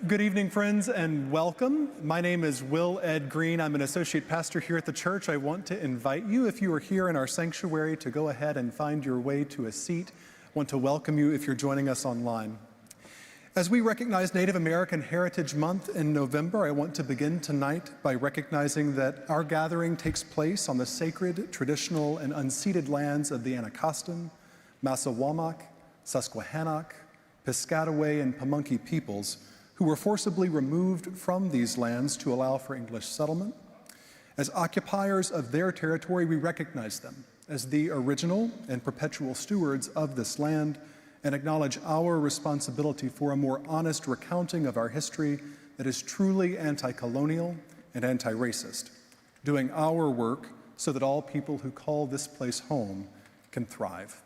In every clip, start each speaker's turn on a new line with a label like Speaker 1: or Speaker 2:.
Speaker 1: Good evening, friends, and welcome. My name is Will Ed Green. I'm an associate pastor here at the church. I want to invite you, if you are here in our sanctuary, to go ahead and find your way to a seat. I want to welcome you if you're joining us online. As we recognize Native American Heritage Month in November, I want to begin tonight by recognizing that our gathering takes place on the sacred, traditional, and unceded lands of the Anacostan, Massawamak, Susquehannock, Piscataway, and Pamunkey peoples, who were forcibly removed from these lands to allow for English settlement. As occupiers of their territory, we recognize them as the original and perpetual stewards of this land and acknowledge our responsibility for a more honest recounting of our history that is truly anti-colonial and anti-racist, doing our work so that all people who call this place home can thrive.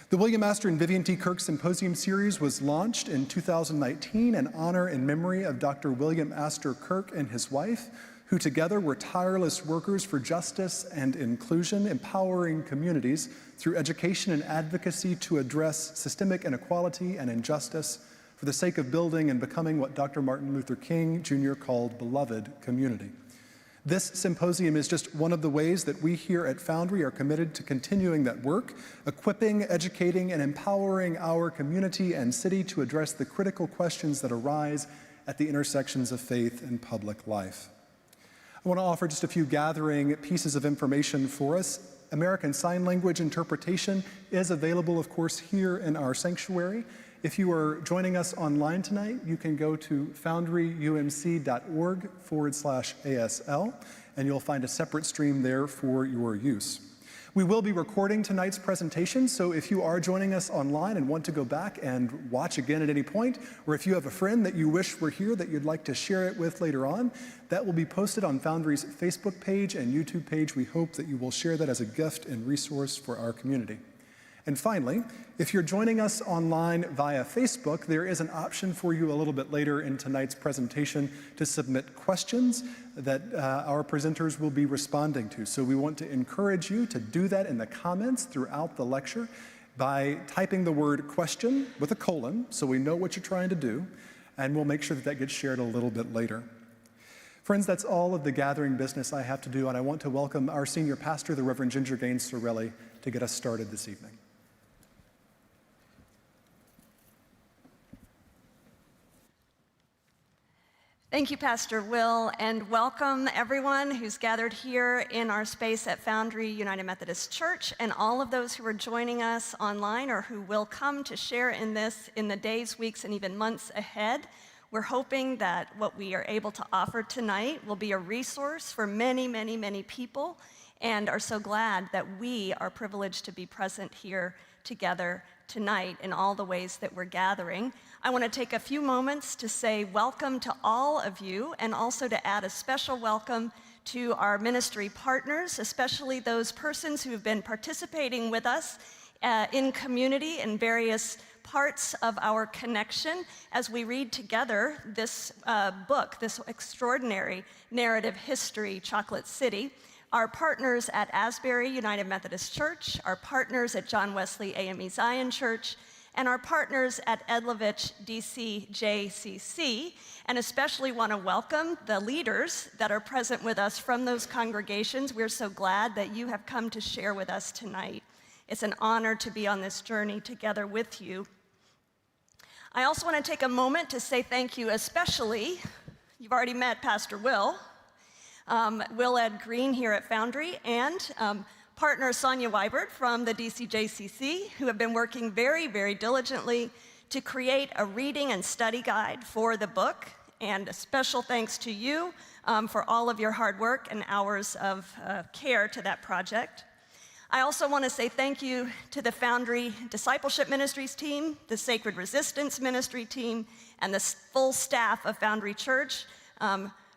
Speaker 1: The William Astor and Vivian T. Kirk Symposium series was launched in 2019 in honor and memory of Dr. William Astor Kirk and his wife, who together were tireless workers for justice and inclusion, empowering communities through education and advocacy to address systemic inequality and injustice for the sake of building and becoming what Dr. Martin Luther King Jr. called beloved community. This symposium is just one of the ways that we here at Foundry are committed to continuing that work, equipping, educating, and empowering our community and city to address the critical questions that arise at the intersections of faith and public life. I want to offer just a few gathering pieces of information for us. American Sign Language interpretation is available, of course, here in our sanctuary. If you are joining us online tonight, you can go to foundryumc.org/ASL, and you'll find a separate stream there for your use. We will be recording tonight's presentation, so if you are joining us online and want to go back and watch again at any point, or if you have a friend that you wish were here that you'd like to share it with later on, that will be posted on Foundry's Facebook page and YouTube page. We hope that you will share that as a gift and resource for our community. And finally, if you're joining us online via Facebook, there is an option for you a little bit later in tonight's presentation to submit questions that our presenters will be responding to. So we want to encourage you to do that in the comments throughout the lecture by typing the word question with a colon so we know what you're trying to do, and we'll make sure that that gets shared a little bit later. Friends, that's all of the gathering business I have to do, and I want to welcome our senior pastor, the Reverend Ginger Gaines Sorelli, to get us started this evening.
Speaker 2: Thank you, Pastor Will, and welcome everyone who's gathered here in our space at Foundry United Methodist Church, and all of those who are joining us online or who will come to share in this in the days, weeks, and even months ahead. We're hoping that what we are able to offer tonight will be a resource for many, many, many people, and are so glad that we are privileged to be present here together tonight in all the ways that we're gathering. I want to take a few moments to say welcome to all of you, and also to add a special welcome to our ministry partners, especially those persons who have been participating with us in community in various parts of our connection as we read together this book, this extraordinary narrative history, Chocolate City. Our partners at Asbury United Methodist Church, our partners at John Wesley AME Zion Church, and our partners at Edlovich DC JCC, and especially want to welcome the leaders that are present with us from those congregations. We're so glad that you have come to share with us tonight. It's an honor to be on this journey together with you. I also want to take a moment to say thank you, especially, you've already met Pastor Will Ed Green here at Foundry, and partner Sonia Weibert from the DCJCC, who have been working very, very diligently to create a reading and study guide for the book. And a special thanks to you for all of your hard work and hours of care to that project. I also want to say thank you to the Foundry Discipleship Ministries team, the Sacred Resistance Ministry team, and the full staff of Foundry Church.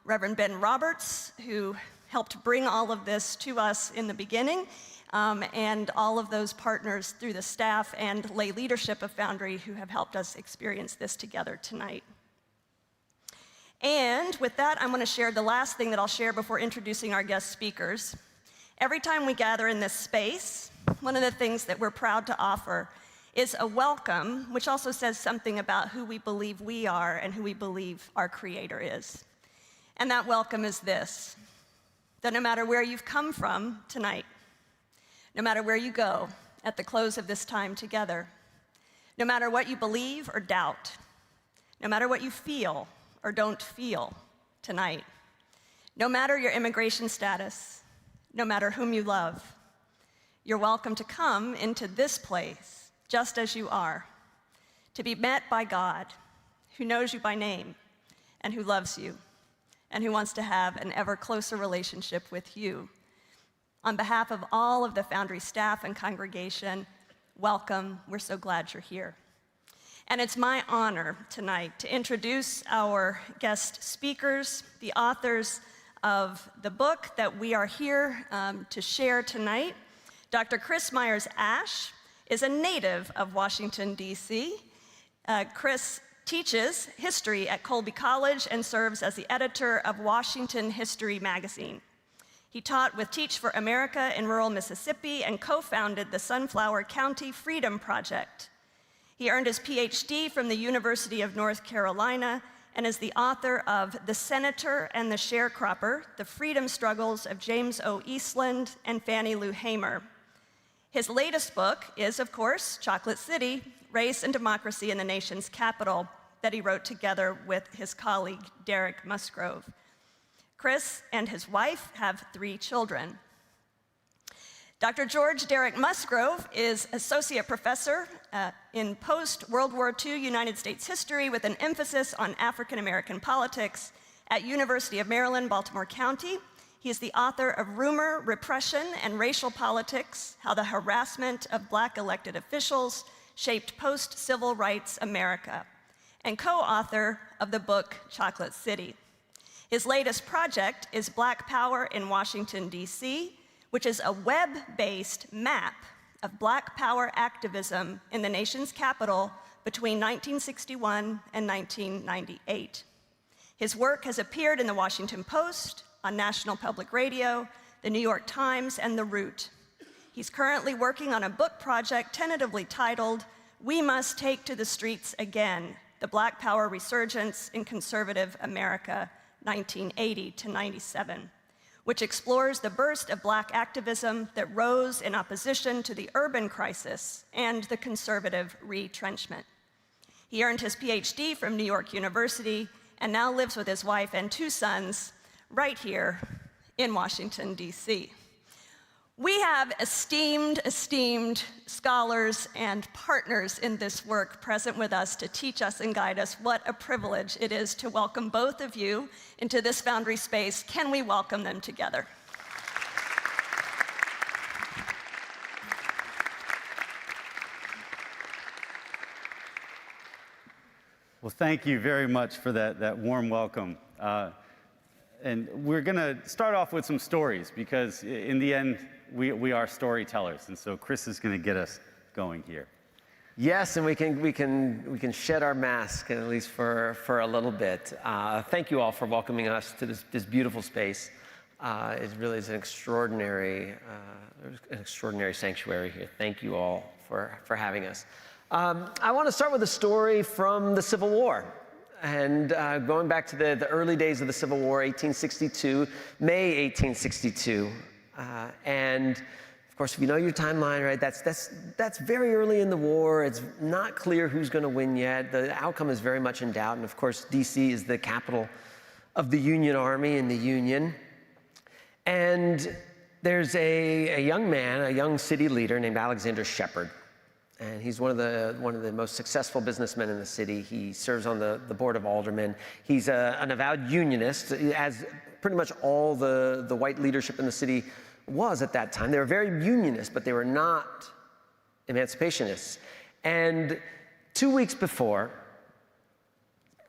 Speaker 2: Reverend Ben Roberts, who helped bring all of this to us in the beginning, and all of those partners through the staff and lay leadership of Foundry who have helped us experience this together tonight. And with that, I'm going to share the last thing that I'll share before introducing our guest speakers. Every time we gather in this space, one of the things that we're proud to offer is a welcome, which also says something about who we believe we are and who we believe our Creator is. And that welcome is this, that no matter where you've come from tonight, no matter where you go at the close of this time together, no matter what you believe or doubt, no matter what you feel or don't feel tonight, no matter your immigration status, no matter whom you love, you're welcome to come into this place just as you are, to be met by God, who knows you by name and who loves you and who wants to have an ever closer relationship with you. On behalf of all of the Foundry staff and congregation, welcome. We're so glad you're here. And it's my honor tonight to introduce our guest speakers, the authors of the book that we are here to share tonight. Dr. Chris Myers Asch is a native of Washington, D.C. Chris teaches history at Colby College and serves as the editor of Washington History magazine. He taught with Teach for America in rural Mississippi and co-founded the Sunflower County Freedom Project. He earned his PhD from the University of North Carolina and is the author of The Senator and the Sharecropper, The Freedom Struggles of James O. Eastland and Fannie Lou Hamer. His latest book is, of course, Chocolate City, Race and Democracy in the Nation's Capital, that he wrote together with his colleague, Derek Musgrove. Chris and his wife have 3 children. Dr. George Derek Musgrove is associate professor in post-World War II United States history with an emphasis on African American politics at University of Maryland, Baltimore County. He is the author of Rumor, Repression, and Racial Politics: How the Harassment of Black Elected Officials Shaped Post-Civil Rights America, and co-author of the book Chocolate City. His latest project is Black Power in Washington, D.C., which is a web-based map of Black Power activism in the nation's capital between 1961 and 1998. His work has appeared in the Washington Post, on National Public Radio, the New York Times, and The Root. He's currently working on a book project tentatively titled We Must Take to the Streets Again: The Black Power Resurgence in Conservative America, 1980 to 97, which explores the burst of Black activism that rose in opposition to the urban crisis and the conservative retrenchment. He earned his PhD from New York University and now lives with his wife and 2 sons right here in Washington, D.C. We have esteemed scholars and partners in this work present with us to teach us and guide us. What a privilege it is to welcome both of you into this Foundry space. Can we welcome them together?
Speaker 3: Well, thank you very much for that warm welcome. And we're going to start off with some stories because in the end, we are storytellers. And so Chris is going to get us going here.
Speaker 4: Yes, and we can shed our mask, at least for a little bit. Thank you all for welcoming us to this beautiful space. It really is an extraordinary sanctuary here. Thank you all for having us. I want to start with a story from the Civil War. And going back to the early days of the Civil War, 1862, May 1862. And of course, if you know your timeline, right, that's very early in the war. It's not clear who's going to win yet. The outcome is very much in doubt. And of course, D.C. is the capital of the Union Army and the Union. And there's a young man, a young city leader named Alexander Shepard. And he's one of the most successful businessmen in the city. He serves on the board of aldermen. He's an avowed unionist, as pretty much all the white leadership in the city was at that time. They were very unionist, but they were not emancipationists. And 2 weeks before,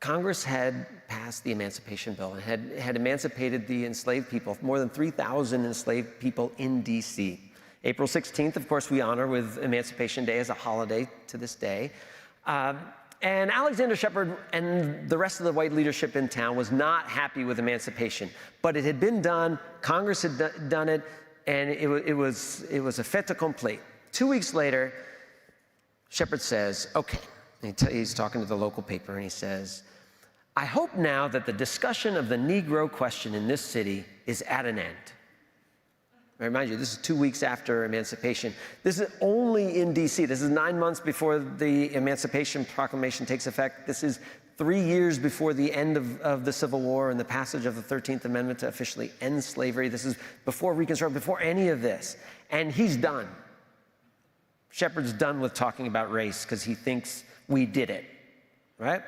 Speaker 4: Congress had passed the Emancipation Bill and had emancipated the enslaved people, more than 3,000 enslaved people in D.C. April 16th, of course, we honor with Emancipation Day as a holiday to this day. And Alexander Shepard and the rest of the white leadership in town was not happy with emancipation. But it had been done, Congress had done it, and it was a fait accompli. 2 weeks later, Shepherd says, okay, he's talking to the local paper, and he says, I hope now that the discussion of the Negro question in this city is at an end. I remind you, this is 2 weeks after emancipation. This is only in D.C. This is 9 months before the Emancipation Proclamation takes effect. This is 3 years before the end of the Civil War and the passage of the 13th Amendment to officially end slavery. This is before Reconstruction, before any of this. And he's done. Shepherd's done with talking about race because he thinks we did it, right?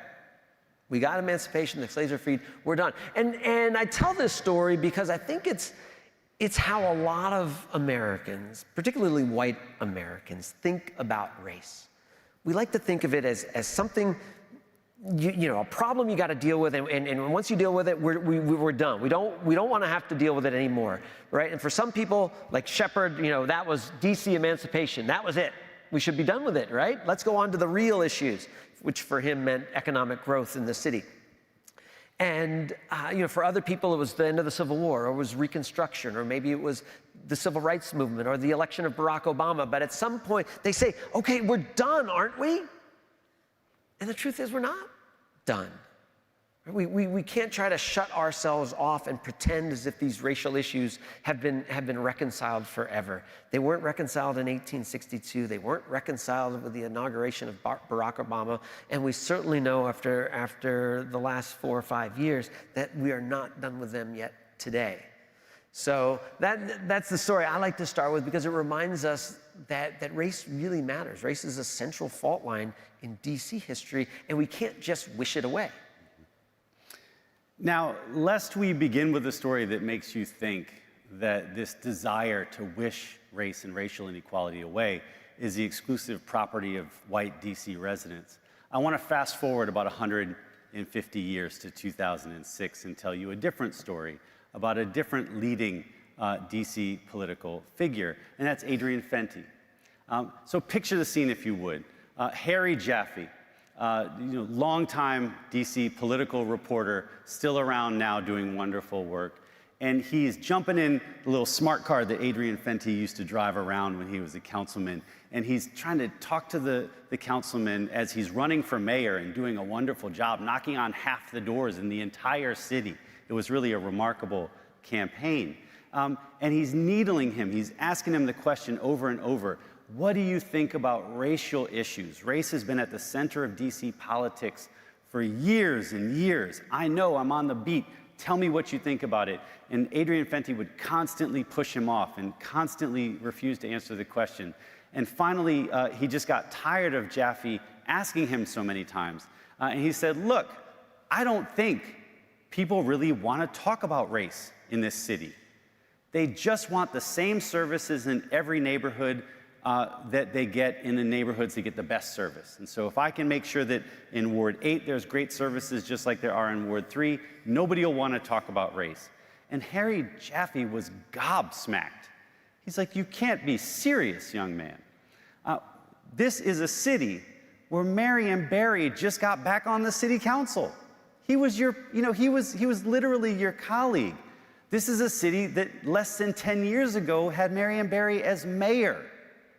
Speaker 4: We got emancipation, the slaves are freed, we're done. And I tell this story because I think it's how a lot of Americans, particularly white Americans, think about race. We like to think of it as something, a problem you got to deal with, and once you deal with it, we're done. We don't want to have to deal with it anymore, right? And for some people, like Shepherd, that was DC emancipation. That was it. We should be done with it, right? Let's go on to the real issues, which for him meant economic growth in the city. And, for other people, it was the end of the Civil War, or it was Reconstruction, or maybe it was the Civil Rights Movement, or the election of Barack Obama. But at some point, they say, okay, we're done, aren't we? And the truth is, we're not done. We can't try to shut ourselves off and pretend as if these racial issues have been reconciled forever. They weren't reconciled in 1862. They weren't reconciled with the inauguration of Barack Obama. And we certainly know after the last 4 or 5 years that we are not done with them yet today. So that's the story I like to start with, because it reminds us that race really matters. Race is a central fault line in DC history, and we can't just wish it away.
Speaker 3: Now, lest we begin with a story that makes you think that this desire to wish race and racial inequality away is the exclusive property of white DC residents, I want to fast forward about 150 years to 2006 and tell you a different story about a different leading DC political figure, and that's Adrian Fenty. So picture the scene, if you would. Harry Jaffe, longtime DC political reporter, still around now doing wonderful work. And he's jumping in the little smart car that Adrian Fenty used to drive around when he was a councilman. And he's trying to talk to the councilman as he's running for mayor and doing a wonderful job, knocking on half the doors in the entire city. It was really a remarkable campaign. And he's needling him. He's asking him the question over and over. What do you think about racial issues? Race has been at the center of DC politics for years and years. I know, I'm on the beat. Tell me what you think about it. And Adrian Fenty would constantly push him off and constantly refuse to answer the question. And finally, he just got tired of Jaffe asking him so many times. And he said, look, I don't think people really want to talk about race in this city. They just want the same services in every neighborhood that they get in the neighborhoods that get the best service. And so if I can make sure that in Ward 8 there's great services just like there are in Ward 3, nobody will want to talk about race. And Harry Jaffe was gobsmacked. He's like, you can't be serious, young man. This is a city where Marion Barry just got back on the city council. He was he was literally your colleague. This is a city that less than 10 years ago had Marion Barry as mayor.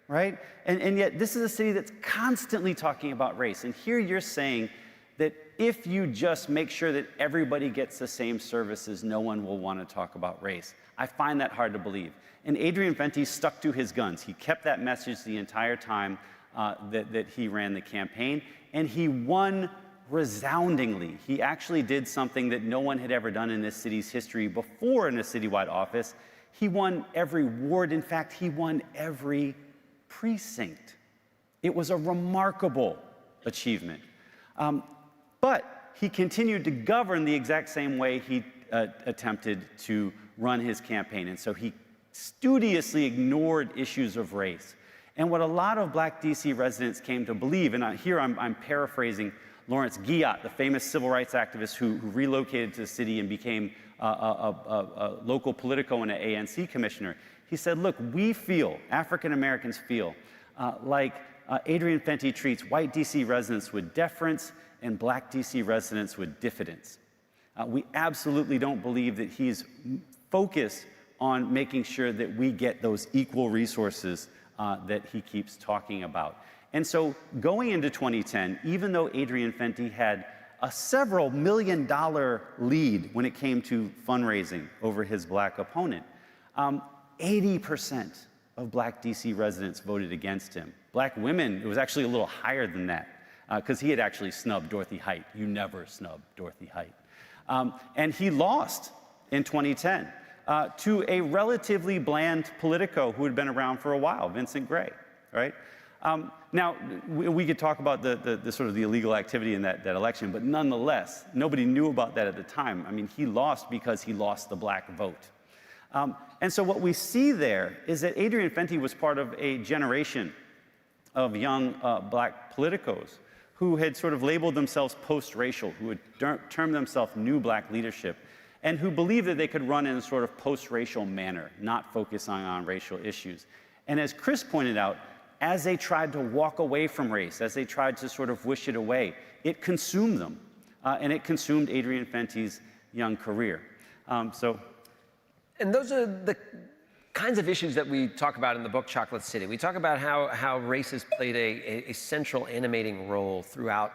Speaker 3: Right? And yet this is a city that's constantly talking about race. And here you're saying that if you just make sure that everybody gets the same services, no one will want to talk about race. I find that hard to believe. And Adrian Fenty stuck to his guns. He kept that message the entire time that he ran the campaign, and he won resoundingly. He actually did something that no one had ever done in this city's history before in a citywide office. He won every ward. In fact, he won every precinct. It was a remarkable achievement. But he continued to govern the exact same way he attempted to run his campaign. And so he studiously ignored issues of race. And what a lot of Black DC residents came to believe, and here I'm paraphrasing Lawrence Guillot, the famous civil rights activist who relocated to the city and became a local Politico and an ANC commissioner. He said, look, we feel, African Americans feel, like Adrian Fenty treats white DC residents with deference and Black DC residents with diffidence. We absolutely don't believe that he's focused on making sure that we get those equal resources that he keeps talking about. And so going into 2010, even though Adrian Fenty had a several $1 million lead when it came to fundraising over his black opponent, 80% of black DC residents voted against him. Black women, it was actually a little higher than that, because he had actually snubbed Dorothy Height. You never snub Dorothy Height. And he lost in 2010 to a relatively bland politico who had been around for a while, Vincent Gray, right? Now, we could talk about the sort of the illegal activity in that election, but nonetheless, nobody knew about that at the time. I mean, he lost because he lost the black vote. And so what we see there is that Adrian Fenty was part of a generation of young black politicos who had sort of labeled themselves post-racial, who had termed themselves new black leadership, and who believed that they could run in a sort of post-racial manner, not focusing on racial issues. And as Chris pointed out, as they tried to walk away from race, as they tried to sort of wish it away, it consumed them, and it consumed Adrian Fenty's young career. And
Speaker 4: those are the kinds of issues that we talk about in the book Chocolate City. We talk about how race has played a central animating role throughout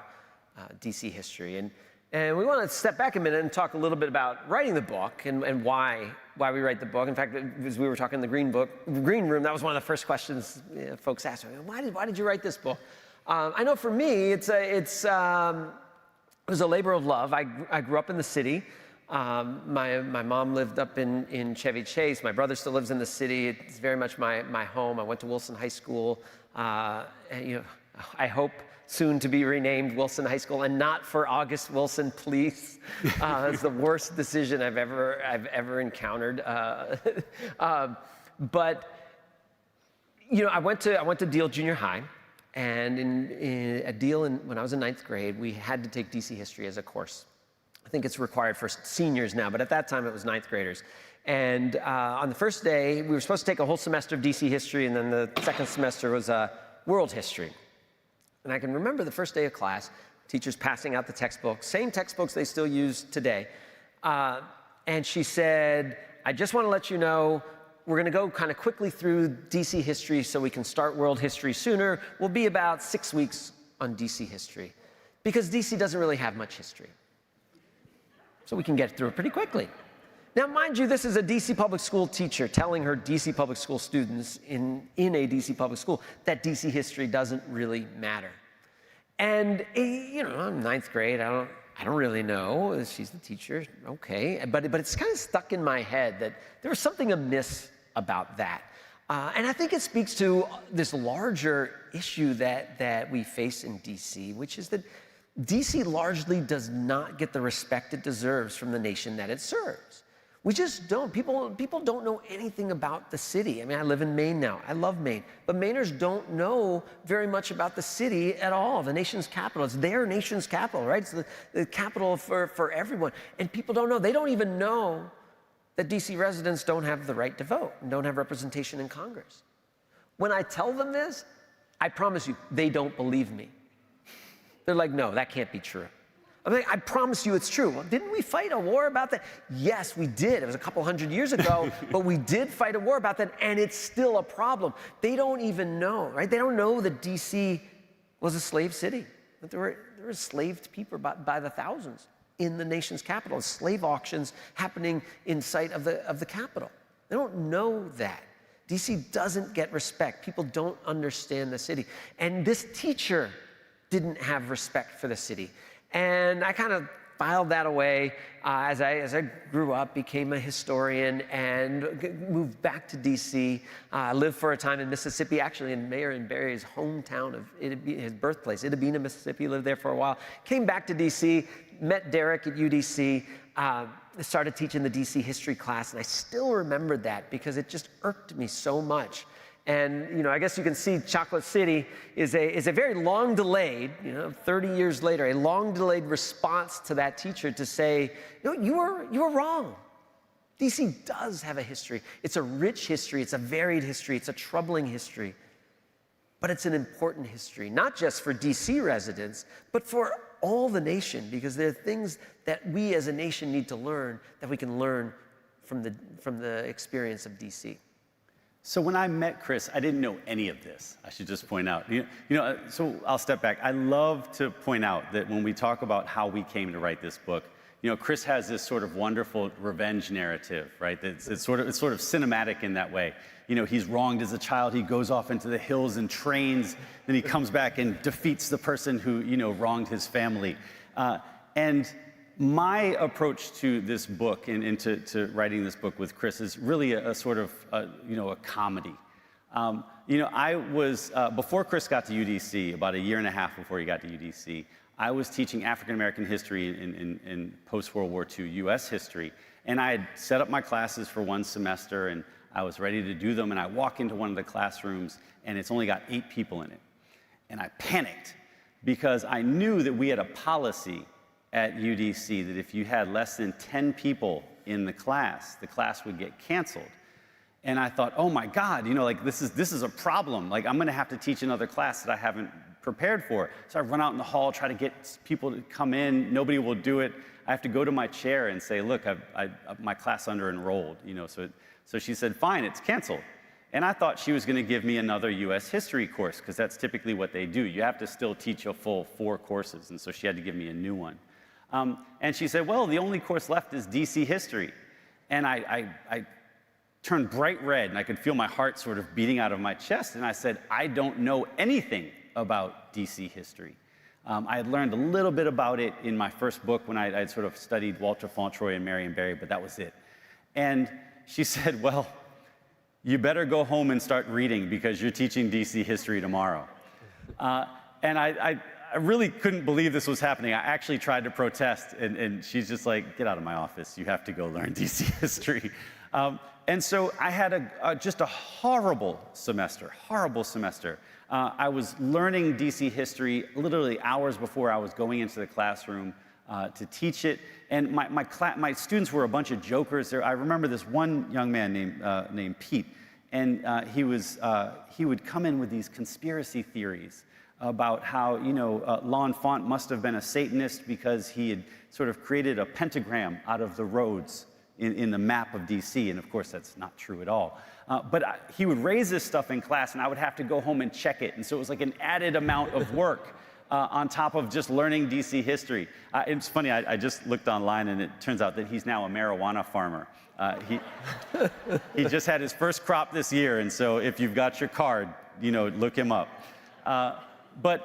Speaker 4: DC history. And we want to step back a minute and talk a little bit about writing the book and why we write the book. In fact, as we were talking in the green room, that was one of the first questions folks asked me. Why did you write this book? I know for me, it was a labor of love. I grew up in the city. My mom lived up in Chevy Chase. My brother still lives in the city. It's very much my home. I went to Wilson High School. And, I hope soon to be renamed Wilson High School, and not for August Wilson, please. It's the worst decision I've ever encountered. But I went to Deal Junior High, and in Deal when I was in 9th grade, we had to take DC history as a course. I think it's required for seniors now, but at that time it was 9th graders. And on the first day, we were supposed to take a whole semester of DC history, and then the second semester was world history. And I can remember the first day of class, teachers passing out the textbooks, same textbooks they still use today. And she said, I just want to let you know, we're going to go kind of quickly through DC history so we can start world history sooner. We'll be about 6 weeks on DC history, because DC doesn't really have much history. So we can get through it pretty quickly. Now, mind you, this is a DC public school teacher telling her DC public school students in a DC public school that DC history doesn't really matter. And, I'm 9th grade, I don't really know. She's the teacher, okay. But it's kind of stuck in my head that there was something amiss about that. And I think it speaks to this larger issue that we face in DC, which is that DC largely does not get the respect it deserves from the nation that it serves. We just don't. People don't know anything about the city. I mean, I live in Maine now. I love Maine. But Mainers don't know very much about the city at all, the nation's capital. It's their nation's capital, right? It's the capital for everyone. And people don't know. They don't even know that DC residents don't have the right to vote and don't have representation in Congress. When I tell them this, I promise you, they don't believe me. They're like, no, that can't be true. I'm like, I promise you it's true. Well, didn't we fight a war about that? Yes, we did. It was a couple hundred years ago, but we did fight a war about that, and it's still a problem. They don't even know, right? They don't know that DC was a slave city, that there were enslaved people by the thousands in the nation's capital, slave auctions happening in sight of the capital. They don't know that. DC doesn't get respect. People don't understand the city. And this teacher didn't have respect for the city. And I kind of filed that away as I grew up, became a historian, and moved back to DC. Lived for a time in Mississippi, actually in Mayor Barry's hometown of his birthplace, Itabena, Mississippi. Lived there for a while. Came back to DC, met Derek at UDC, started teaching the DC history class, and I still remembered that because it just irked me so much. And, I guess you can see Chocolate City is a very long delayed, 30 years later, a long delayed response to that teacher to say, you were wrong. DC does have a history. It's a rich history. It's a varied history. It's a troubling history. But it's an important history, not just for DC residents, but for all the nation, because there are things that we as a nation need to learn that we can learn from the experience of DC.
Speaker 3: So when I met Chris, I didn't know any of this. I should just point out. So I'll step back. I love to point out that when we talk about how we came to write this book, Chris has this sort of wonderful revenge narrative, right? It's sort of cinematic in that way. He's wronged as a child. He goes off into the hills and trains. Then he comes back and defeats the person who, wronged his family. And my approach to this book and to writing this book with Chris is really a sort of, a comedy. I was, before Chris got to UDC, about a year and a half before he got to UDC, I was teaching African-American history in post-World War II U.S. history. And I had set up my classes for one semester, and I was ready to do them. And I walk into one of the classrooms, and it's only got 8 people in it. And I panicked because I knew that we had a policy at UDC that if you had less than 10 people in the class would get canceled. And I thought, oh my God, this is a problem. Like, I'm gonna have to teach another class that I haven't prepared for. So I run out in the hall, try to get people to come in. Nobody will do it. I have to go to my chair and say, look, my class under-enrolled. So she said, fine, it's canceled. And I thought she was gonna give me another US history course, because that's typically what they do. You have to still teach a full 4 courses. And so she had to give me a new one. And she said, well, the only course left is DC history. And I turned bright red, and I could feel my heart sort of beating out of my chest. And I said, I don't know anything about DC history. I had learned a little bit about it in my first book when I'd sort of studied Walter Fauntroy and Marion Barry, but that was it. And she said, well, you better go home and start reading, because you're teaching DC history tomorrow. And I really couldn't believe this was happening. I actually tried to protest, and she's just like, get out of my office. You have to go learn DC history. And so I had just a horrible semester. I was learning DC history literally hours before I was going into the classroom to teach it. And my students were a bunch of jokers. I remember this one young man named Pete, and he would come in with these conspiracy theories about how, L'Enfant must have been a Satanist because he had sort of created a pentagram out of the roads in the map of DC, and of course that's not true at all. But he would raise this stuff in class, and I would have to go home and check it, and so it was like an added amount of work on top of just learning DC history. It's funny, I just looked online, and it turns out that he's now a marijuana farmer. He just had his first crop this year, and so if you've got your card, look him up. But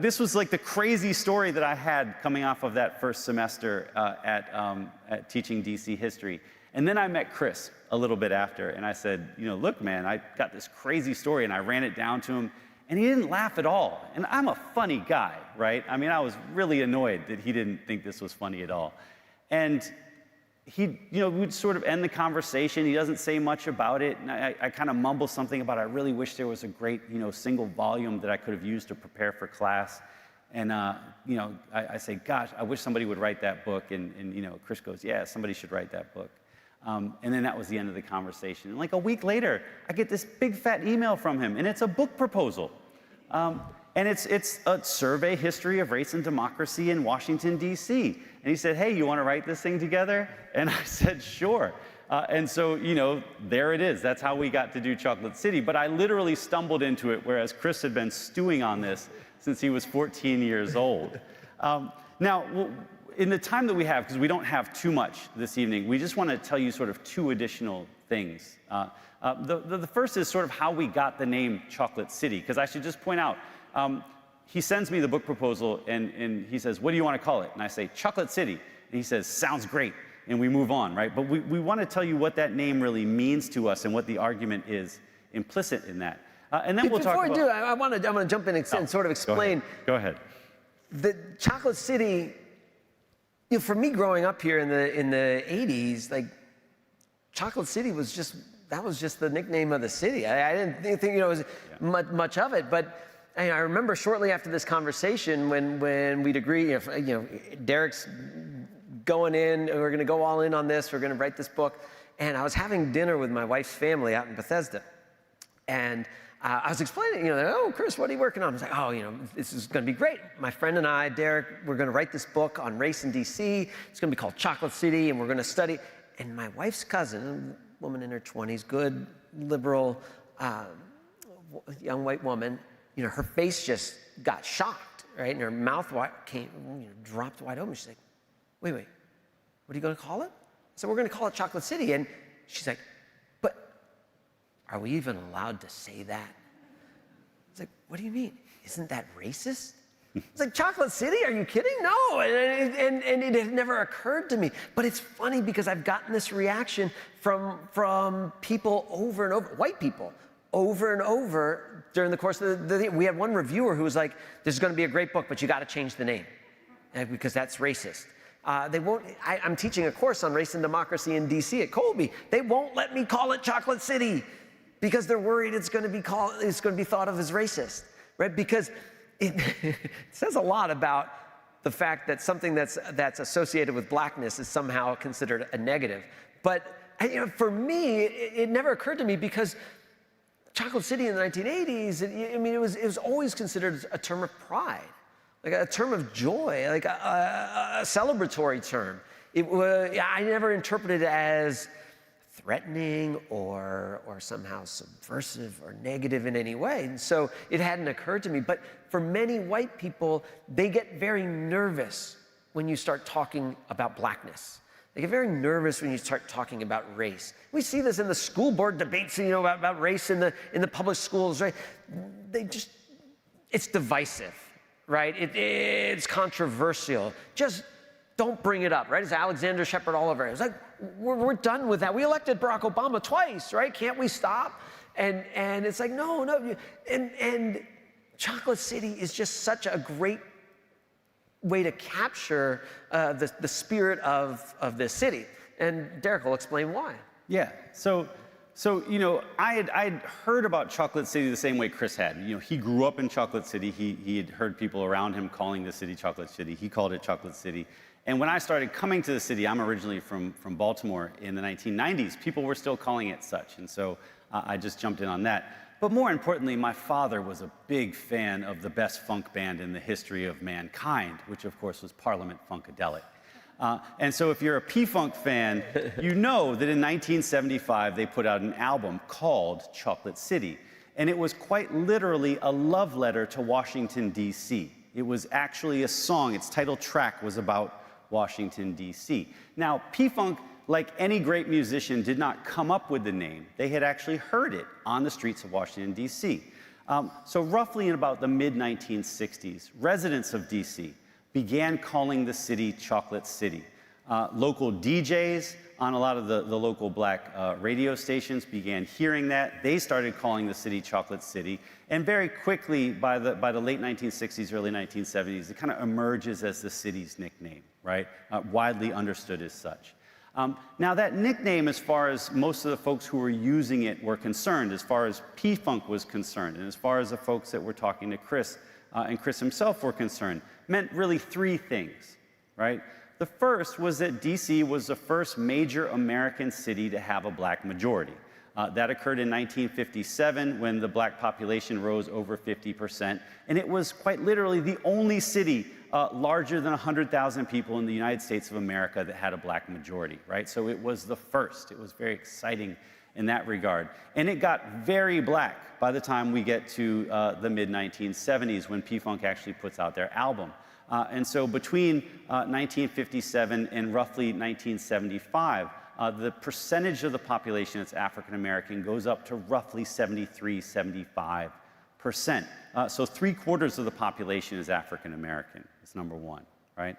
Speaker 3: this was like the crazy story that I had coming off of that first semester at teaching DC history. And then I met Chris a little bit after, and I said, look, man, I got this crazy story, and I ran it down to him, and he didn't laugh at all. And I'm a funny guy, right? I mean, I was really annoyed that he didn't think this was funny at all. And he, we'd sort of end the conversation. He doesn't say much about it. And I kind of mumble something about, I really wish there was a great, single volume that I could have used to prepare for class. And, I say, gosh, I wish somebody would write that book. And Chris goes, yeah, somebody should write that book. And then that was the end of the conversation. And like a week later, I get this big fat email from him, and it's a book proposal. And it's a survey history of race and democracy in Washington, D.C. And he said, hey, you want to write this thing together? And I said, sure. And so, there it is. That's how we got to do Chocolate City. But I literally stumbled into it, whereas Chris had been stewing on this since he was 14 years old. Now, in the time that we have, because we don't have too much this evening, we just want to tell you sort of 2 additional things. The first is sort of how we got the name Chocolate City, because I should just point out, he sends me the book proposal, and he says, what do you want to call it? And I say, Chocolate City. And he says, sounds great. And we move on, right? But we want to tell you what that name really means to us and what the argument is implicit in that. And then we'll talk about...
Speaker 4: Before I do, I want to jump in and sort of explain.
Speaker 3: Go ahead.
Speaker 4: The Chocolate City, for me growing up here in the 80s, like, Chocolate City was just the nickname of the city. I didn't think it was much of it, but I remember shortly after this conversation when we'd agree, Derek's going in, we're going to go all in on this, we're going to write this book, and I was having dinner with my wife's family out in Bethesda, and I was explaining, oh, Chris, what are you working on? I was like, oh, this is going to be great. My friend and I, Derek, we're going to write this book on race in D.C. It's going to be called Chocolate City, and we're going to study. And my wife's cousin, a woman in her 20s, good, liberal young white woman, her face just got shocked, right? And her mouth dropped wide open. She's like, wait, what are you going to call it? I said, we're going to call it Chocolate City. And she's like, but are we even allowed to say that? I was like, what do you mean? Isn't that racist? It's like, Chocolate City? Are you kidding? No. And it had never occurred to me. But it's funny because I've gotten this reaction from people over and over, white people, over and over during the course of the we had one reviewer who was like, this is going to be a great book, but you got to change the name because that's racist. They won't. I'm teaching a course on race and democracy in D.C. at Colby. They won't let me call it Chocolate City because they're worried it's going to be thought of as racist, right? Because it says a lot about the fact that something that's associated with blackness is somehow considered a negative. But for me, it never occurred to me because Chocolate City in the 1980s, it was always considered a term of pride, like a term of joy, like a celebratory term. I never interpreted it as threatening or somehow subversive or negative in any way. And so it hadn't occurred to me. But for many white people, they get very nervous when you start talking about blackness. They get very nervous when you start talking about race. We see this in the school board debates, about race in the public schools, right? It's divisive, right? It's controversial. Just don't bring it up, right? It's Alexander Shepard all over. It's like, we're done with that. We elected Barack Obama twice, right? Can't we stop? And it's like, no. And Chocolate City is just such a great way to capture the spirit of this city. And Derek will explain why.
Speaker 3: Yeah. So I had heard about Chocolate City the same way Chris had. He grew up in Chocolate City. He had heard people around him calling the city Chocolate City. He called it Chocolate City. And when I started coming to the city, I'm originally from Baltimore in the 1990s, people were still calling it such. And so I just jumped in on that. But more importantly, my father was a big fan of the best funk band in the history of mankind, which of course was Parliament Funkadelic. And so if you're a P-Funk fan, you know that in 1975 they put out an album called Chocolate City. And it was quite literally a love letter to Washington, D.C. It was actually a song. Its title track was about Washington, D.C. Now, P-Funk, like any great musician, did not come up with the name. They had actually heard it on the streets of Washington, D.C. So roughly in about the mid-1960s, residents of D.C. began calling the city Chocolate City. Local DJs on a lot of the local black radio stations began hearing that. They started calling the city Chocolate City. And very quickly, by the late 1960s, early 1970s, it kind of emerges as the city's nickname, right? Widely understood as such. Now that nickname, as far as most of the folks who were using it were concerned, as far as P-Funk was concerned, and as far as the folks that were talking to Chris and Chris himself were concerned, meant really three things, right? The first was that DC was the first major American city to have a black majority. That occurred in 1957 when the black population rose over 50%, and it was quite literally the only city larger than 100,000 people in the United States of America that had a black majority, right? So it was the first. It was very exciting in that regard. And it got very black by the time we get to the mid-1970s when P-Funk actually puts out their album. And so between 1957 and roughly 1975, the percentage of the population that's African American goes up to roughly 73, 75%. So 3/4 of the population is African American. That's number one, right?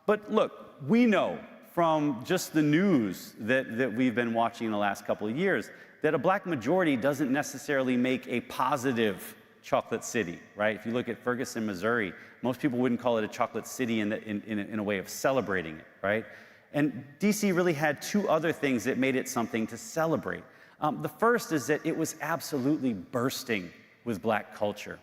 Speaker 3: But look, we know from just the news that we've been watching the last couple of years that a black majority doesn't necessarily make a positive chocolate city, right? If you look at Ferguson, Missouri, most people wouldn't call it a chocolate city in a way of celebrating it, right? And DC really had two other things that made it something to celebrate. The first is that it was absolutely bursting with black culture.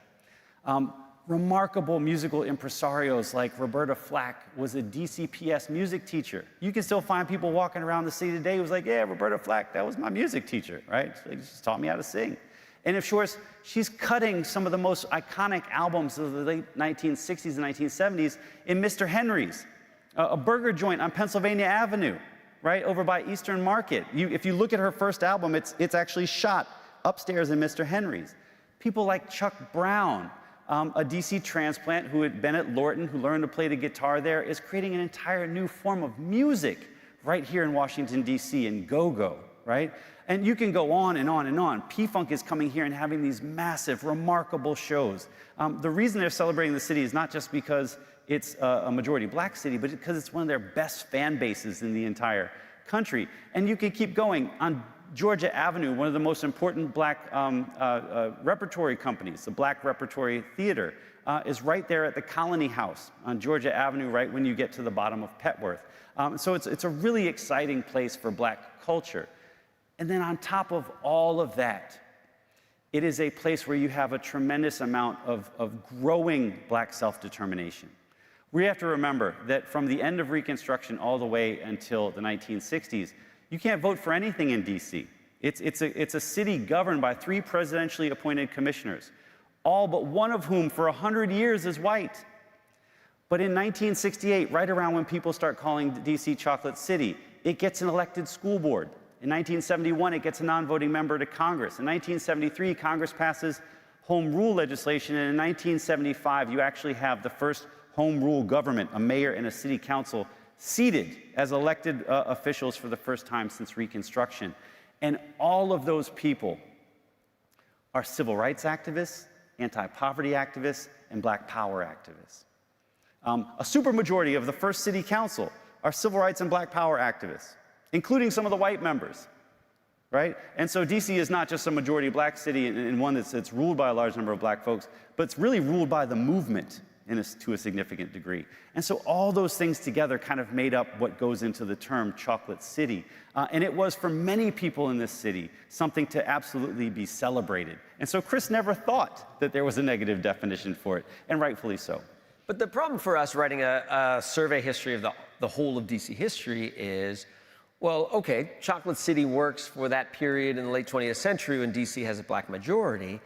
Speaker 3: Remarkable musical impresarios like Roberta Flack was a DCPS music teacher. You can still find people walking around the city today who's like, yeah, Roberta Flack, that was my music teacher, right? She taught me how to sing. And of course, she's cutting some of the most iconic albums of the late 1960s and 1970s in Mr. Henry's, a burger joint on Pennsylvania Avenue, right, over by Eastern Market. If you look at her first album, it's actually shot upstairs in Mr. Henry's. People like Chuck Brown, a DC transplant who had been at Lorton, who learned to play the guitar there, is creating an entire new form of music right here in Washington, D.C., in go-go, right? And you can go on and on and on. P-Funk is coming here and having these massive, remarkable shows. The reason they're celebrating the city is not just because it's a majority black city, but because it's one of their best fan bases in the entire country. And you can keep going. On Georgia Avenue, one of the most important black repertory companies, the Black Repertory Theater, is right there at the Colony House on Georgia Avenue, right when you get to the bottom of Petworth. So it's a really exciting place for black culture. And then on top of all of that, it is a place where you have a tremendous amount of growing black self-determination. We have to remember that from the end of Reconstruction all the way until the 1960s, you can't vote for anything in D.C. It's a city governed by 3 presidentially appointed commissioners, all but one of whom for 100 years is white. But in 1968, right around when people start calling D.C. Chocolate City, it gets an elected school board. In 1971, it gets a non-voting member to Congress. In 1973, Congress passes home rule legislation, and in 1975, you actually have the first home rule government, a mayor and a city council, seated as elected officials for the first time since Reconstruction. And all of those people are civil rights activists, anti-poverty activists, and black power activists. A supermajority of the first city council are civil rights and black power activists, including some of the white members, right? And so DC is not just a majority black city and one that's ruled by a large number of black folks, but it's really ruled by the movement to a significant degree. And so all those things together kind of made up what goes into the term Chocolate City. And it was, for many people in this city, something to absolutely be celebrated. And so Chris never thought that there was a negative definition for it, and rightfully so.
Speaker 4: But the problem for us writing a survey history of the whole of DC history is, well, okay, Chocolate City works for that period in the late 20th century when DC has a black majority,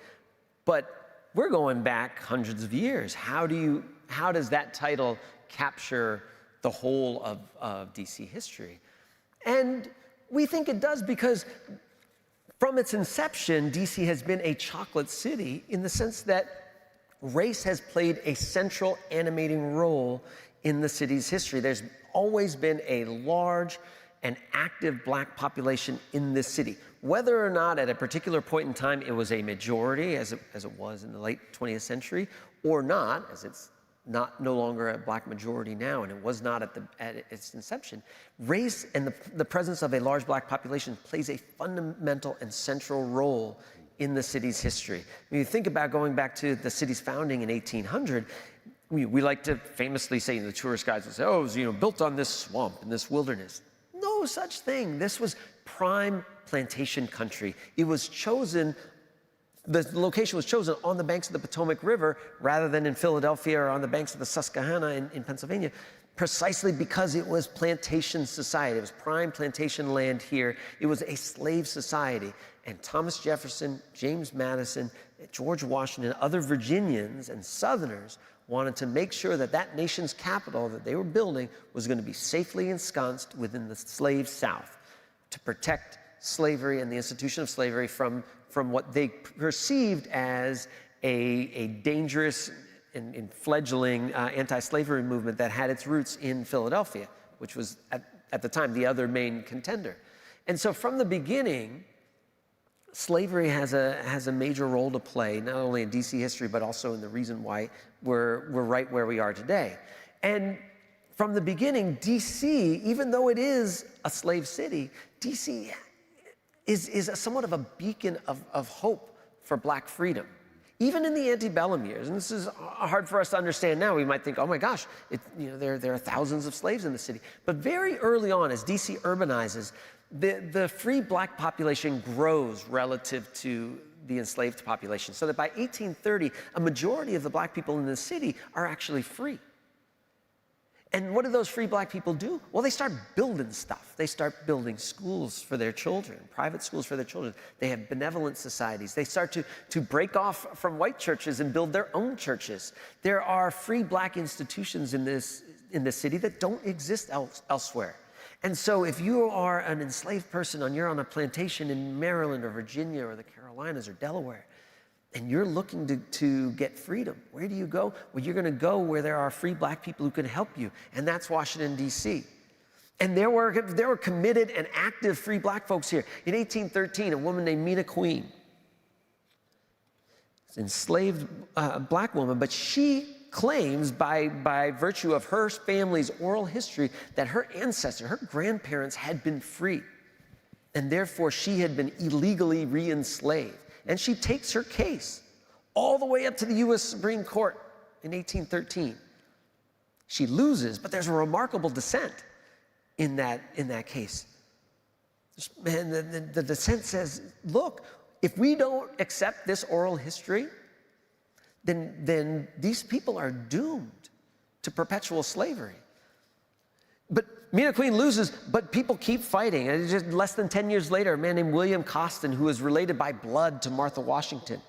Speaker 4: but we're going back hundreds of years. How does that title capture the whole of DC history? And we think it does because from its inception, DC has been a chocolate city in the sense that race has played a central animating role in the city's history. There's always been a large and active black population in this city. Whether or not at a particular point in time it was a majority, as it was in the late 20th century, or not, as it's no longer a black majority now, and it was not at its inception, race and the presence of a large black population plays a fundamental and central role in the city's history. When you think about going back to the city's founding in 1800, we like to famously say, the tourist guides will say, oh, it was built on this swamp and this wilderness. No such thing. This was prime plantation country. It was chosen, the location was chosen on the banks of the Potomac River rather than in Philadelphia or on the banks of the Susquehanna in Pennsylvania, precisely because it was plantation society. It was prime plantation land here. It was a slave society. And Thomas Jefferson, James Madison, George Washington, other Virginians and Southerners wanted to make sure that that nation's capital that they were building was going to be safely ensconced within the slave South to protect slavery and the institution of slavery from what they perceived as a dangerous and fledgling anti-slavery movement that had its roots in Philadelphia, which was at the time the other main contender. And so from the beginning, slavery has a major role to play, not only in DC history, but also in the reason why we're right where we are today. And from the beginning, DC, even though it is a slave city, DC is somewhat of a beacon of hope for black freedom. Even in the antebellum years, and this is hard for us to understand now, we might think, oh my gosh, there are thousands of slaves in the city. But very early on, as DC urbanizes, the free black population grows relative to the enslaved population, so that by 1830, a majority of the black people in the city are actually free. And what do those free black people do? Well, they start building stuff. They start building schools for their children, private schools for their children. They have benevolent societies. They start to break off from white churches and build their own churches. There are free black institutions in this city that don't exist elsewhere. And so if you are an enslaved person and you're on a plantation in Maryland or Virginia or the Carolinas or Delaware, and you're looking to get freedom, where do you go? Well, you're going to go where there are free black people who can help you, and that's Washington, D.C. And there were committed and active free black folks here. In 1813, a woman named Mina Queen, an enslaved black woman, but she claims by virtue of her family's oral history that her ancestors, her grandparents had been free, and therefore she had been illegally re-enslaved. And she takes her case all the way up to the U.S. Supreme Court in 1813. She loses, but there's a remarkable dissent in that case. And the dissent says, look, if we don't accept this oral history, then these people are doomed to perpetual slavery. But Mina Queen loses, but people keep fighting. And just less than 10 years later, a man named William Costin, who is related by blood to Martha Washington,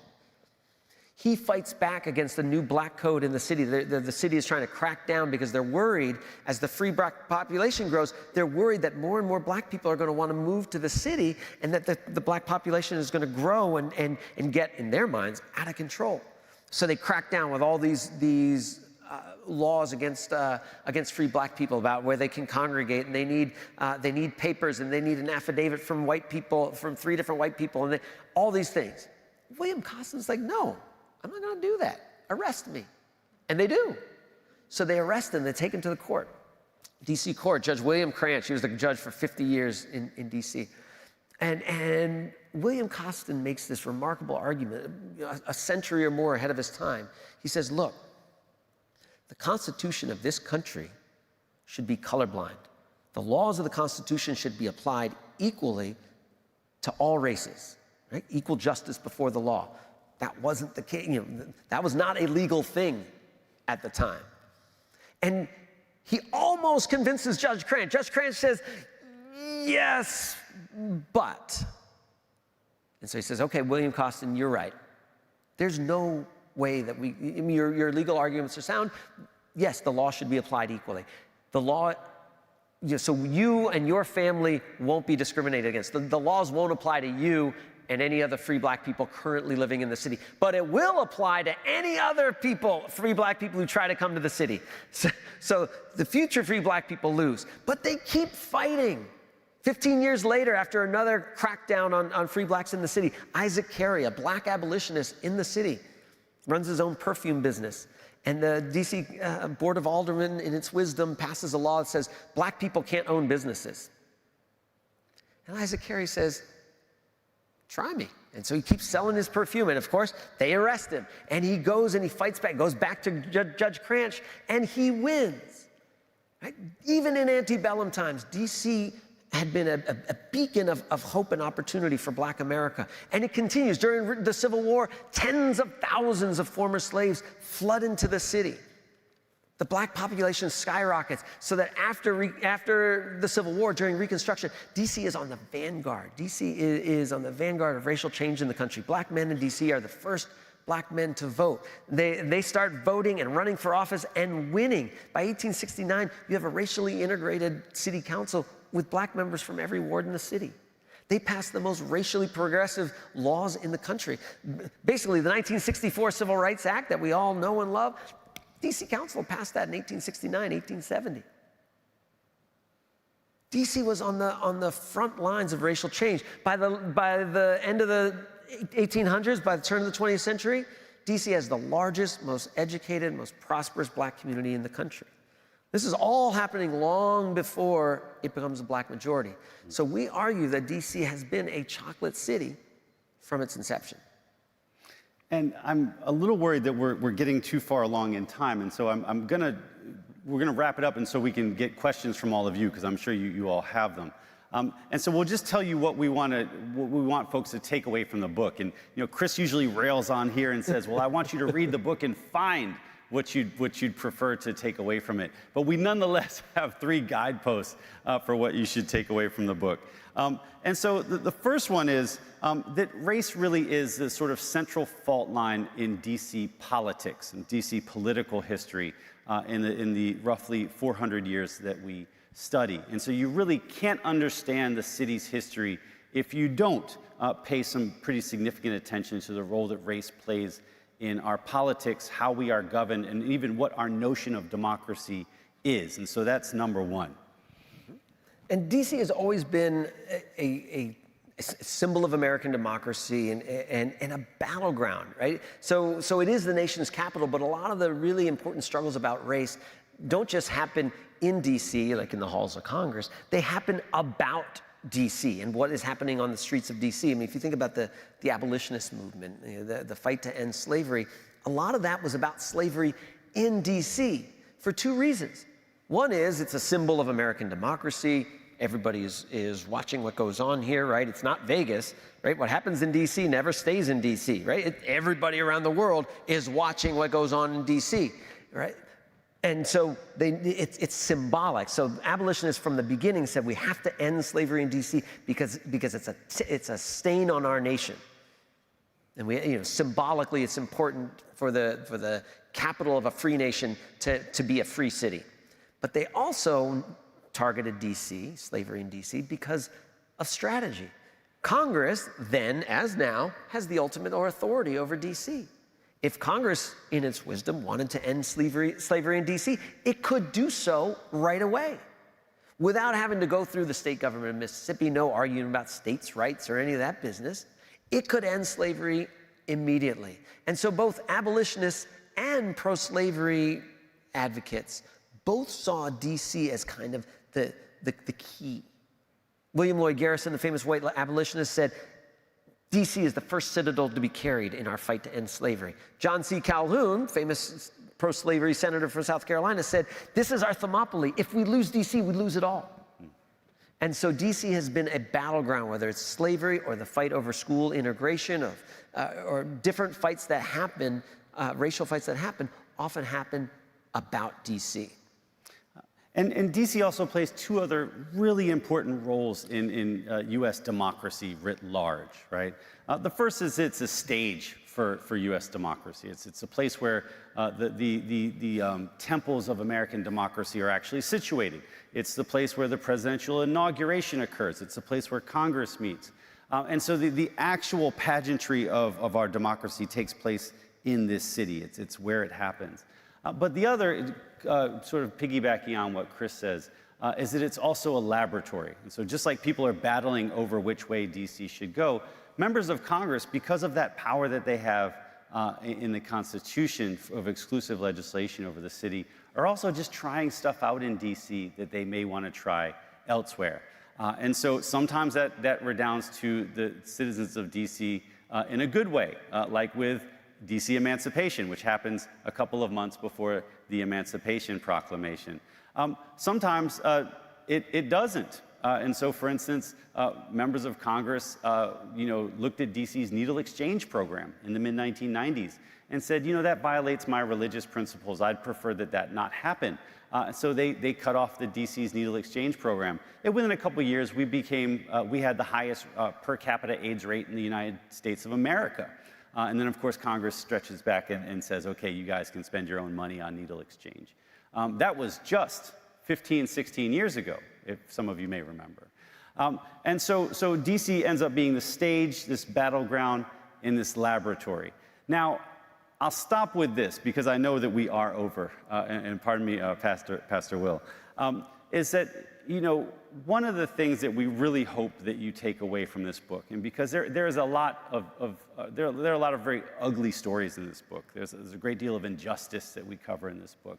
Speaker 4: he fights back against the new black code in the city. The city is trying to crack down because they're worried, as the free black population grows, they're worried that more and more black people are going to want to move to the city, and that the black population is going to grow and get, in their minds, out of control. So they crack down with all these laws against free black people about where they can congregate, and they need papers, and they need an affidavit from white people, from 3 different white people, and all these things. William Costin's like, no, I'm not going to do that. Arrest me. And they do. So they arrest him. They take him to the court. D.C. court, Judge William Cranch, he was the judge for 50 years in D.C. And William Costin makes this remarkable argument, a century or more ahead of his time. He says, look, the Constitution of this country should be colorblind. The laws of the Constitution should be applied equally to all races, right? Equal justice before the law. That wasn't the case. That was not a legal thing at the time. And he almost convinces Judge Cranch. Judge Cranch says, yes, but. And so he says, okay, William Costin, you're right. There's no way that your legal arguments are sound. Yes, the law should be applied equally. The law, so you and your family won't be discriminated against. The laws won't apply to you and any other free black people currently living in the city. But it will apply to any other people, free black people who try to come to the city. So the future free black people lose. But they keep fighting. 15 years later, after another crackdown on free blacks in the city, Isaac Carey, a black abolitionist in the city, runs his own perfume business. And the D.C. Board of Aldermen, in its wisdom, passes a law that says black people can't own businesses. And Isaac Carey says, try me. And so he keeps selling his perfume. And of course, they arrest him. And he goes and he fights back, goes back to Judge Cranch, and he wins. Right? Even in antebellum times, D.C. had been a beacon of hope and opportunity for black America. And it continues. During the Civil War, tens of thousands of former slaves flood into the city. The black population skyrockets, so that after the Civil War, during Reconstruction, D.C. is on the vanguard. D.C. is on the vanguard of racial change in the country. Black men in D.C. are the first black men to vote. They start voting and running for office and winning. By 1869, you have a racially integrated city council with black members from every ward in the city. They passed the most racially progressive laws in the country. Basically, the 1964 Civil Rights Act that we all know and love, D.C. Council passed that in 1869, 1870. D.C. was on the front lines of racial change. By the end of the 1800s, by the turn of the 20th century, D.C. has the largest, most educated, most prosperous black community in the country. This is all happening long before it becomes a black majority. So we argue that D.C. has been a chocolate city from its inception.
Speaker 3: And I'm a little worried that we're getting too far along in time, and so we're gonna wrap it up, and so we can get questions from all of you, because I'm sure you all have them. And so we'll just tell you what we want folks to take away from the book. And Chris usually rails on here and says, "Well, I want you to read the book and find what you'd prefer to take away from it." But we nonetheless have 3 guideposts for what you should take away from the book. And so the first one is that race really is the sort of central fault line in D.C. politics and D.C. political history in the roughly 400 years that we study. And so you really can't understand the city's history if you don't pay some pretty significant attention to the role that race plays in our politics, how we are governed, and even what our notion of democracy is. And so that's number one.
Speaker 4: And DC has always been a symbol of American democracy and a battleground, right? So it is the nation's capital, but a lot of the really important struggles about race don't just happen in DC, like in the halls of Congress. They happen about DC and what is happening on the streets of DC. I mean, if you think about the abolitionist movement, you know, the fight to end slavery, a lot of that was about slavery in DC for two reasons. One is it's a symbol of American democracy. Everybody is watching what goes on here, right? It's not Vegas, right? What happens in DC never stays in DC, right? Everybody around the world is watching what goes on in DC, right? And so it's symbolic. So abolitionists from the beginning said we have to end slavery in DC because it's a stain on our nation. And symbolically it's important for the capital of a free nation to be a free city. But they also targeted DC, slavery in DC, because of strategy. Congress then, as now, has the ultimate authority over DC. If Congress, in its wisdom, wanted to end slavery in DC, it could do so right away without having to go through the state government of Mississippi, no arguing about states' rights or any of that business. It could end slavery immediately. And so both abolitionists and pro-slavery advocates both saw DC as kind of the key. William Lloyd Garrison, the famous white abolitionist, said, DC is the first citadel to be carried in our fight to end slavery. John C. Calhoun, famous pro-slavery senator from South Carolina, said, this is our Thermopylae. If we lose DC, we lose it all. And so DC has been a battleground, whether it's slavery or the fight over school integration or different fights that happen, racial fights that happen, often happen about DC.
Speaker 3: And DC also plays two other really important roles in U.S. democracy writ large, right? The first is it's a stage for U.S. democracy. It's a place where the temples of American democracy are actually situated. It's the place where the presidential inauguration occurs. It's a place where Congress meets. And so the actual pageantry of our democracy takes place in this city. It's where it happens. But the other, sort of piggybacking on what Chris says, is that it's also a laboratory. And so just like people are battling over which way DC should go, members of Congress, because of that power that they have in the Constitution of exclusive legislation over the city, are also just trying stuff out in DC that they may want to try elsewhere. And so sometimes that redounds to the citizens of DC in a good way, like with DC emancipation, which happens a couple of months before the Emancipation Proclamation. Sometimes it doesn't. And so, for instance, members of Congress, looked at DC's needle exchange program in the mid-1990s and said, that violates my religious principles. I'd prefer that not happen. So they cut off the DC's needle exchange program. And within a couple of years, we had the highest per capita AIDS rate in the United States of America. And then, of course, Congress stretches back and says, okay, you guys can spend your own money on needle exchange. That was just 15, 16 years ago, if some of you may remember. And so DC ends up being the stage, this battleground, in this laboratory. Now, I'll stop with this because I know that we are over, and pardon me, Pastor Will, is that, one of the things that we really hope that you take away from this book, and because there are a lot of very ugly stories in this book. There's a great deal of injustice that we cover in this book.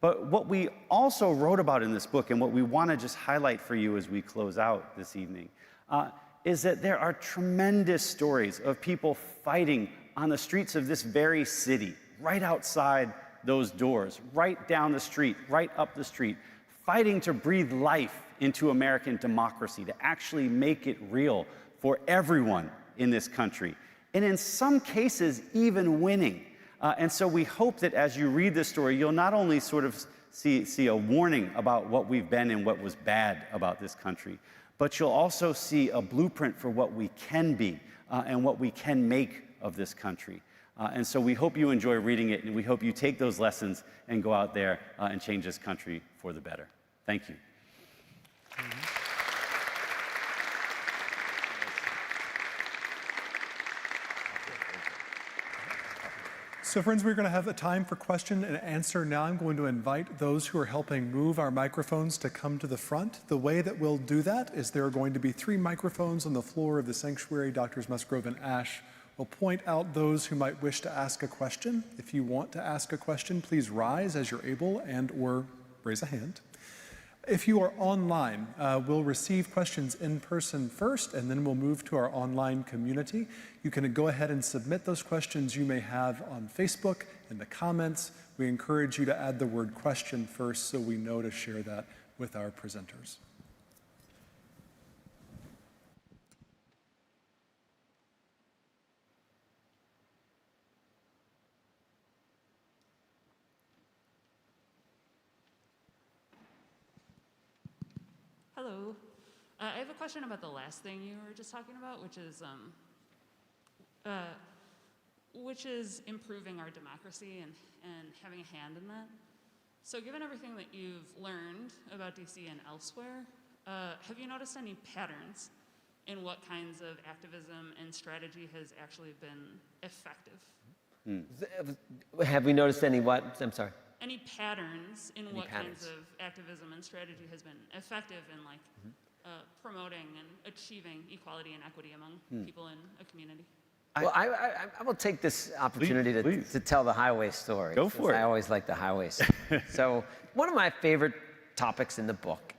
Speaker 3: But what we also wrote about in this book, and what we want to just highlight for you as we close out this evening, is that there are tremendous stories of people fighting on the streets of this very city, right outside those doors, right down the street, right up the street, fighting to breathe life into American democracy, to actually make it real for everyone in this country. And in some cases, even winning. And so we hope that as you read this story, you'll not only sort of see a warning about what we've been and what was bad about this country, but you'll also see a blueprint for what we can be and what we can make of this country. And so we hope you enjoy reading it, and we hope you take those lessons and go out there and change this country for the better. Thank you.
Speaker 1: So friends, we're going to have a time for question and answer now. I'm going to invite those who are helping move our microphones to come to the front. The way that we'll do that is there are going to be 3 microphones on the floor of the sanctuary. Doctors Musgrove and Asch will point out those who might wish to ask a question. If you want to ask a question, please rise as you're able and or raise a hand. If you are online, we'll receive questions in person first, and then we'll move to our online community. You can go ahead and submit those questions you may have on Facebook in the comments. We encourage you to add the word question first so we know to share that with our presenters.
Speaker 5: Hello. I have a question about the last thing you were just talking about, which is improving our democracy and having a hand in that. So given everything that you've learned about DC and elsewhere, have you noticed any patterns in what kinds of activism and strategy has actually been effective?
Speaker 4: Have we noticed any what? I'm sorry.
Speaker 5: Any patterns in what kinds of activism and strategy has been effective in promoting and achieving equality and equity among people in a community?
Speaker 4: Well, I will take this opportunity to tell the highway story.
Speaker 3: Go for it.
Speaker 4: I always like the highways. So one of my favorite topics in the book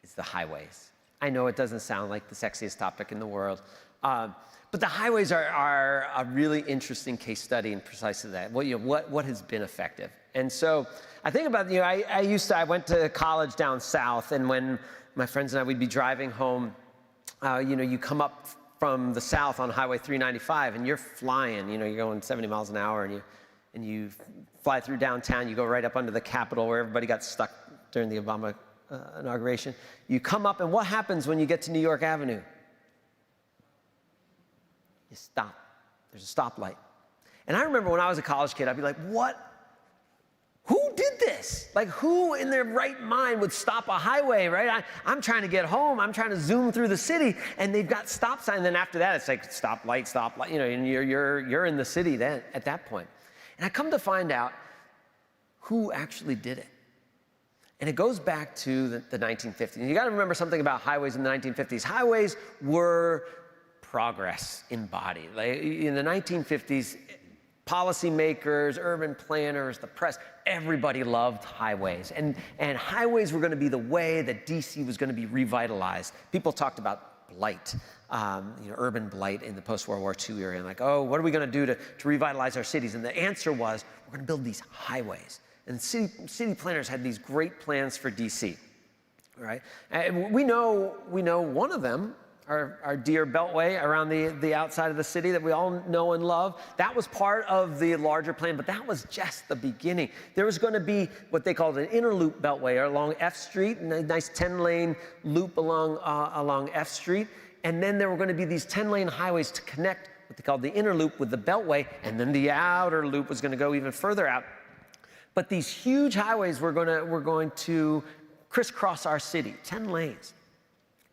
Speaker 4: is the highways. I know it doesn't sound like the sexiest topic in the world, but the highways are a really interesting case study in precisely that. What has been effective? And so I think about, I went to college down south, and when my friends and I, we'd be driving home, you come up from the south on Highway 395 and you're flying, you're going 70 miles an hour and you fly through downtown, you go right up under the Capitol where everybody got stuck during the Obama inauguration. You come up, and what happens when you get to New York Avenue? You stop. There's a stoplight. And I remember when I was a college kid, I'd be like, what? Who did this? Like, who in their right mind would stop a highway, right? I'm trying to get home. I'm trying to zoom through the city, and they've got stop sign. And then after that, it's like stoplight, and you're in the city then at that point. And I come to find out who actually did it. And it goes back to the 1950s. And you got to remember something about highways in the 1950s. Highways were progress embodied. Like in the 1950s, policymakers, urban planners, the press, everybody loved highways. And highways were going to be the way that DC was going to be revitalized. People talked about blight, urban blight in the post-World War II era. And like, oh, what are we going to do to revitalize our cities? And the answer was, we're going to build these highways. And city planners had these great plans for DC, right? And we know one of them, our dear Beltway around the outside of the city that we all know and love. That was part of the larger plan, but that was just the beginning. There was going to be what they called an inner loop Beltway along F Street, and a nice 10-lane loop along F Street. And then there were going to be these 10-lane highways to connect what they called the inner loop with the Beltway, and then the outer loop was going to go even further out. But these huge highways were going to crisscross our city, 10 lanes.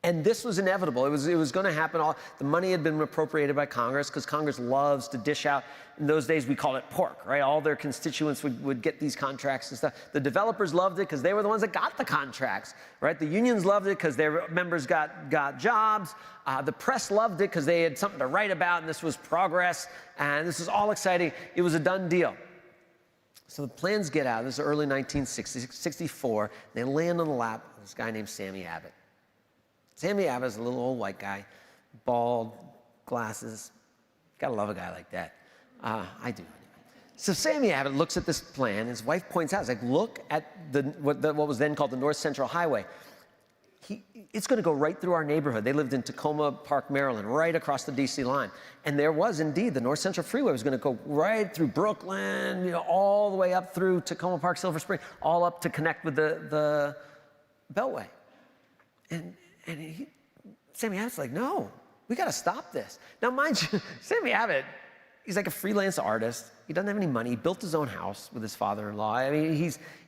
Speaker 4: And this was inevitable. It was going to happen. The money had been appropriated by Congress because Congress loves to dish out. In those days, we called it pork, right? All their constituents would get these contracts and stuff. The developers loved it because they were the ones that got the contracts, right? The unions loved it because their members got jobs. The press loved it because they had something to write about, and this was progress, and this was all exciting. It was a done deal. So the plans get out. This is early 1960s, 64. They land on the lap of this guy named Sammy Abbott. Sammy Abbott is a little old white guy, bald, glasses. Gotta love a guy like that. I do. So Sammy Abbott looks at this plan. His wife points out, it's like, look at what was then called the North Central Highway. It's going to go right through our neighborhood. They lived in Tacoma Park, Maryland, right across the DC line. And there was indeed, the North Central Freeway was going to go right through Brooklyn, all the way up through Tacoma Park, Silver Spring, all up to connect with the Beltway. And Sammy Abbott's like, no, we got to stop this. Now, mind you, Sammy Abbott, he's like a freelance artist. He doesn't have any money. He built his own house with his father-in-law. I mean,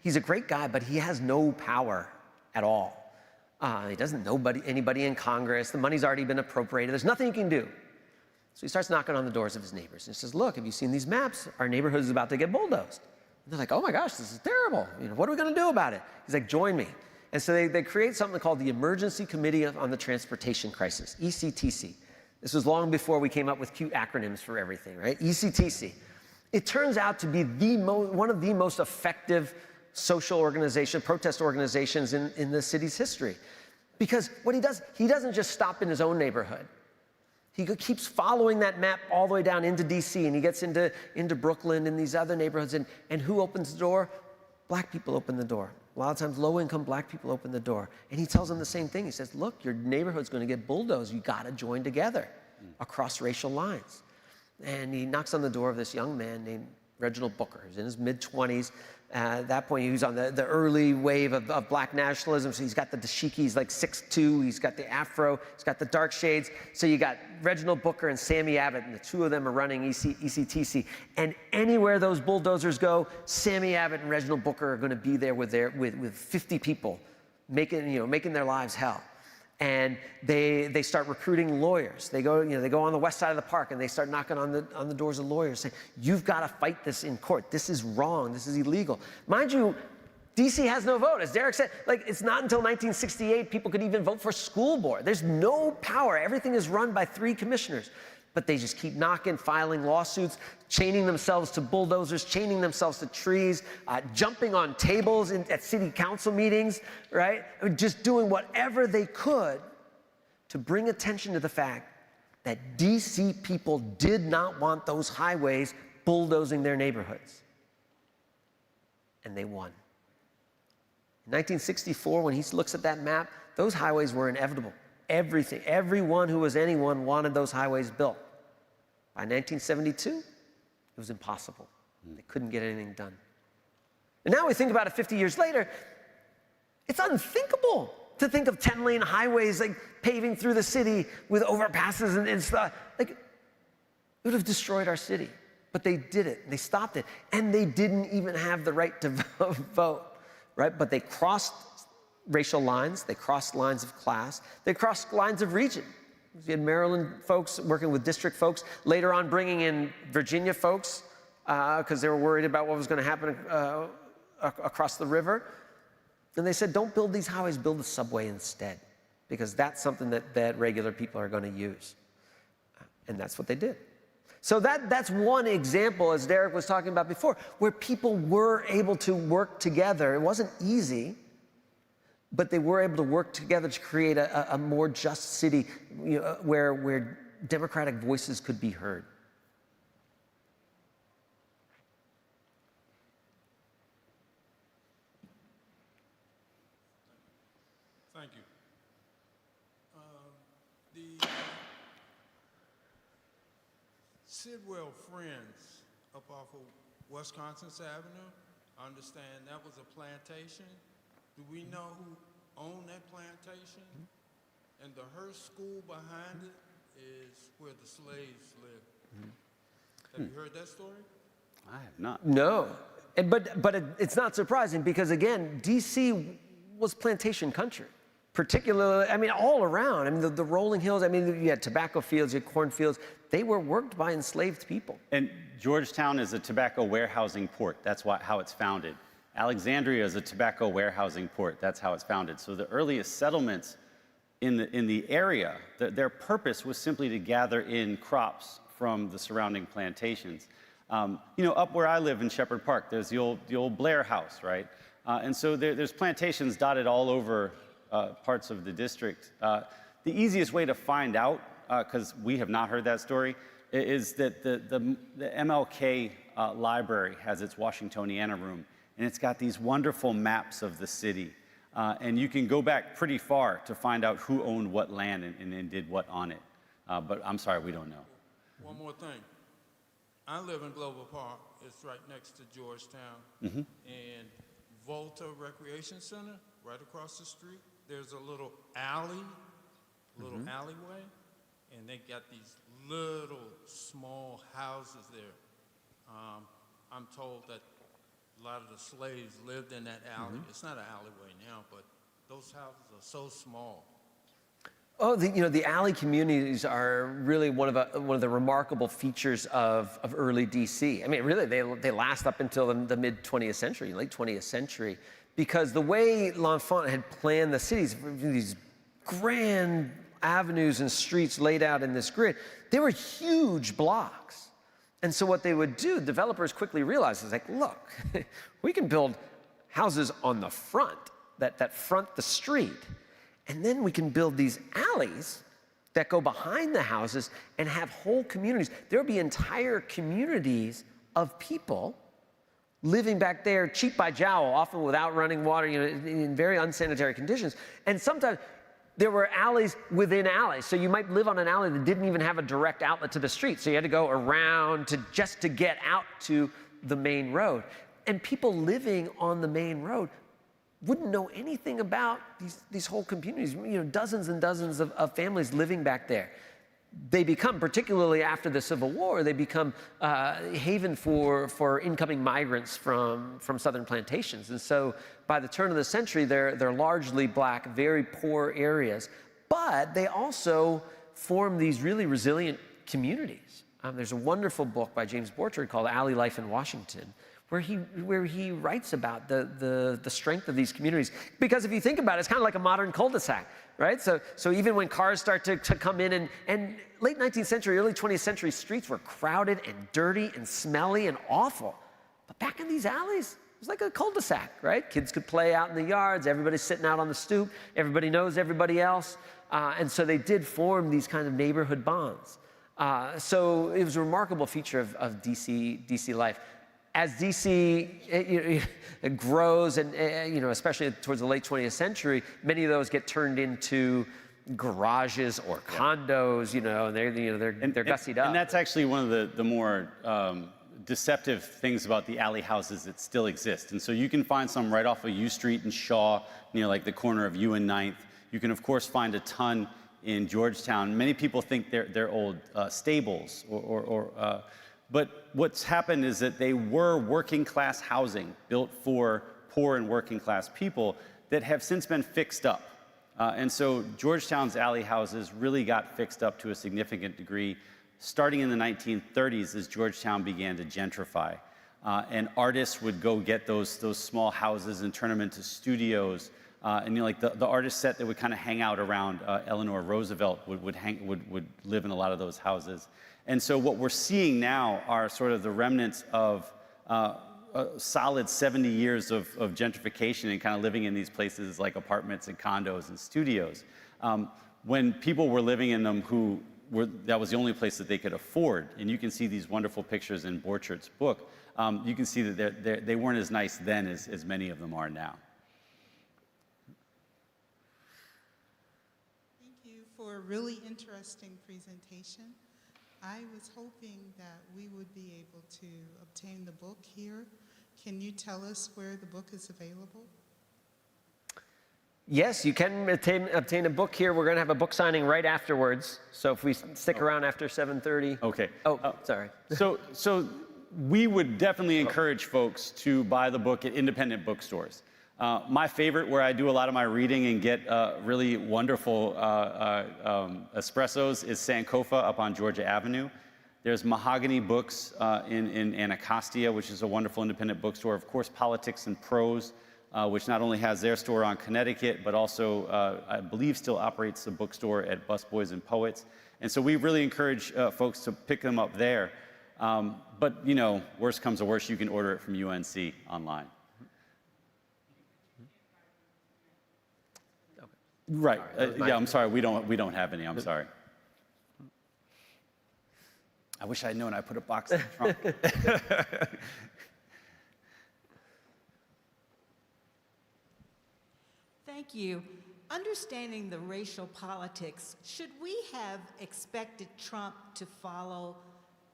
Speaker 4: he's a great guy, but he has no power at all. He doesn't know anybody in Congress. The money's already been appropriated. There's nothing he can do. So he starts knocking on the doors of his neighbors. And he says, look, have you seen these maps? Our neighborhood is about to get bulldozed. And they're like, oh my gosh, this is terrible. What are we going to do about it? He's like, join me. And so they create something called the Emergency Committee on the Transportation Crisis, ECTC. This was long before we came up with cute acronyms for everything, right? ECTC. It turns out to be one of the most effective social organization, protest organizations in the city's history. Because what he doesn't just stop in his own neighborhood. He keeps following that map all the way down into DC, and he gets into Brooklyn and these other neighborhoods. And who opens the door? Black people open the door. A lot of times low-income black people open the door. And he tells them the same thing. He says, look, your neighborhood's going to get bulldozed. You got to join together across racial lines. And he knocks on the door of this young man named Reginald Booker. He's in his mid-20s. At that point, he was on the early wave of black nationalism. So he's got the dashiki, he's like 6'2", he's got the afro, he's got the dark shades. So you got Reginald Booker and Sammy Abbott, and the two of them are running ECTC. And anywhere those bulldozers go, Sammy Abbott and Reginald Booker are going to be there with 50 people, making their lives hell. And they start recruiting lawyers. They go on the west side of the park and they start knocking on the doors of lawyers saying, you've got to fight this in court. This is wrong. This is illegal. Mind you, DC has no vote. As Derek said, it's not until 1968 people could even vote for school board. There's no power. Everything is run by 3 commissioners. But they just keep knocking, filing lawsuits, chaining themselves to bulldozers, chaining themselves to trees, jumping on tables at city council meetings, right? Just doing whatever they could to bring attention to the fact that DC people did not want those highways bulldozing their neighborhoods. And they won. In 1964, when he looks at that map, those highways were inevitable. Everyone who was anyone wanted those highways built. By 1972, it was impossible. They couldn't get anything done. And now we think about it 50 years later, it's unthinkable to think of 10-lane highways paving through the city with overpasses and stuff. It would have destroyed our city. But they did it. They stopped it. And they didn't even have the right to vote, right? But they crossed racial lines. They crossed lines of class. They crossed lines of region. You had Maryland folks working with district folks, later on bringing in Virginia folks because they were worried about what was going to happen across the river. And they said, don't build these highways, build a subway instead, because that's something that regular people are going to use. And that's what they did. So that's one example, as Derek was talking about before, where people were able to work together. It wasn't easy, but they were able to work together to create a more just city where democratic voices could be heard.
Speaker 6: Thank you. The Sidwell Friends up off of Wisconsin Avenue, I understand that was a plantation. Do we know who owned that plantation? And the Hearst School behind it is where the slaves lived. Have you heard that story?
Speaker 3: I have not.
Speaker 4: No. But it's not surprising because, again, D.C. was plantation country. Particularly, all around. The rolling hills, you had tobacco fields, you had cornfields. They were worked by enslaved people.
Speaker 3: And Georgetown is a tobacco warehousing port. That's how it's founded. Alexandria is a tobacco warehousing port. That's how it's founded. So the earliest settlements in the area, their purpose was simply to gather in crops from the surrounding plantations. Up where I live in Shepherd Park, there's the old Blair House, right? And so there's plantations dotted all over parts of the district. The easiest way to find out, because we have not heard that story, is that the MLK library has its Washingtoniana room, and it's got these wonderful maps of the city. And you can go back pretty far to find out who owned what land and did what on it. But I'm sorry, we don't know.
Speaker 6: One more thing. I live in Glover Park. It's right next to Georgetown. And Volta Recreation Center, right across the street, there's a little alleyway, and they got these little small houses there. I'm told that a lot of the slaves lived in that alley. It's not an alleyway now, but those houses are so small.
Speaker 4: Oh, the alley communities are really one of the remarkable features of early DC. I mean, really, they last up until the mid 20th century, late 20th century, because the way L'Enfant had planned the cities, these grand avenues and streets laid out in this grid, they were huge blocks. And so what they would do, developers quickly realized, is like, look, we can build houses on the front, that front the street, and then we can build these alleys that go behind the houses and have whole communities. There would be entire communities of people living back there, cheek by jowl, often without running water, in very unsanitary conditions. And sometimes there were alleys within alleys. So you might live on an alley that didn't even have a direct outlet to the street. So you had to go around just to get out to the main road. And people living on the main road wouldn't know anything about these whole communities, dozens and dozens of families living back there. They become, particularly after the Civil War, they become a haven for incoming migrants from southern plantations. And so by the turn of the century, they're largely black, very poor areas. But they also form these really resilient communities. There's a wonderful book by James Borchard called Alley Life in Washington, where he writes about the strength of these communities. Because if you think about it, it's kind of like a modern cul-de-sac, right? So even when cars start to come in, and late 19th century, early 20th century streets were crowded and dirty and smelly and awful. But back in these alleys, it was like a cul-de-sac, right? Kids could play out in the yards, everybody's sitting out on the stoop, everybody knows everybody else. And so they did form these kind of neighborhood bonds. So it was a remarkable feature of DC life. As DC it grows, and especially towards the late 20th century, many of those get turned into garages or condos, and they're gussied up.
Speaker 3: And that's actually one of the more deceptive things about the alley houses that still exist. And so you can find some right off of U Street and Shaw, near like the corner of U and 9th. You can of course find a ton in Georgetown. Many people think they're old stables but what's happened is that they were working class housing built for poor and working class people that have since been fixed up. And so Georgetown's alley houses really got fixed up to a significant degree starting in the 1930s as Georgetown began to gentrify. And artists would go get those small houses and turn them into studios. And like the artist set that would kind of hang out around Eleanor Roosevelt would live in a lot of those houses. And so what we're seeing now are sort of the remnants of a solid 70 years of gentrification and kind of living in these places like apartments and condos and studios. When people were living in them that was the only place that they could afford. And you can see these wonderful pictures in Borchard's book. You can see that they weren't as nice then as many of them are now.
Speaker 7: Thank you for a really interesting presentation. I was hoping that we would be able to obtain the book here. Can you tell us where the book is available?
Speaker 4: Yes, you can obtain a book here. We're going to have a book signing right afterwards. So if we stick around after 7:30.
Speaker 3: Okay.
Speaker 4: Oh, sorry.
Speaker 3: So we would definitely encourage folks to buy the book at independent bookstores. My favorite, where I do a lot of my reading and get really wonderful espressos, is Sankofa up on Georgia Avenue. There's Mahogany Books in Anacostia, which is a wonderful independent bookstore. Of course, Politics and Prose, which not only has their store on Connecticut, but also, I believe, still operates the bookstore at Busboys and Poets. And so we really encourage folks to pick them up there. But, worst comes to worst, you can order it from UNC online. Right. Yeah, I'm sorry. We don't have any. I'm sorry. I wish I had known. I put a box in the trunk.
Speaker 8: Thank you. Understanding the racial politics, should we have expected Trump to follow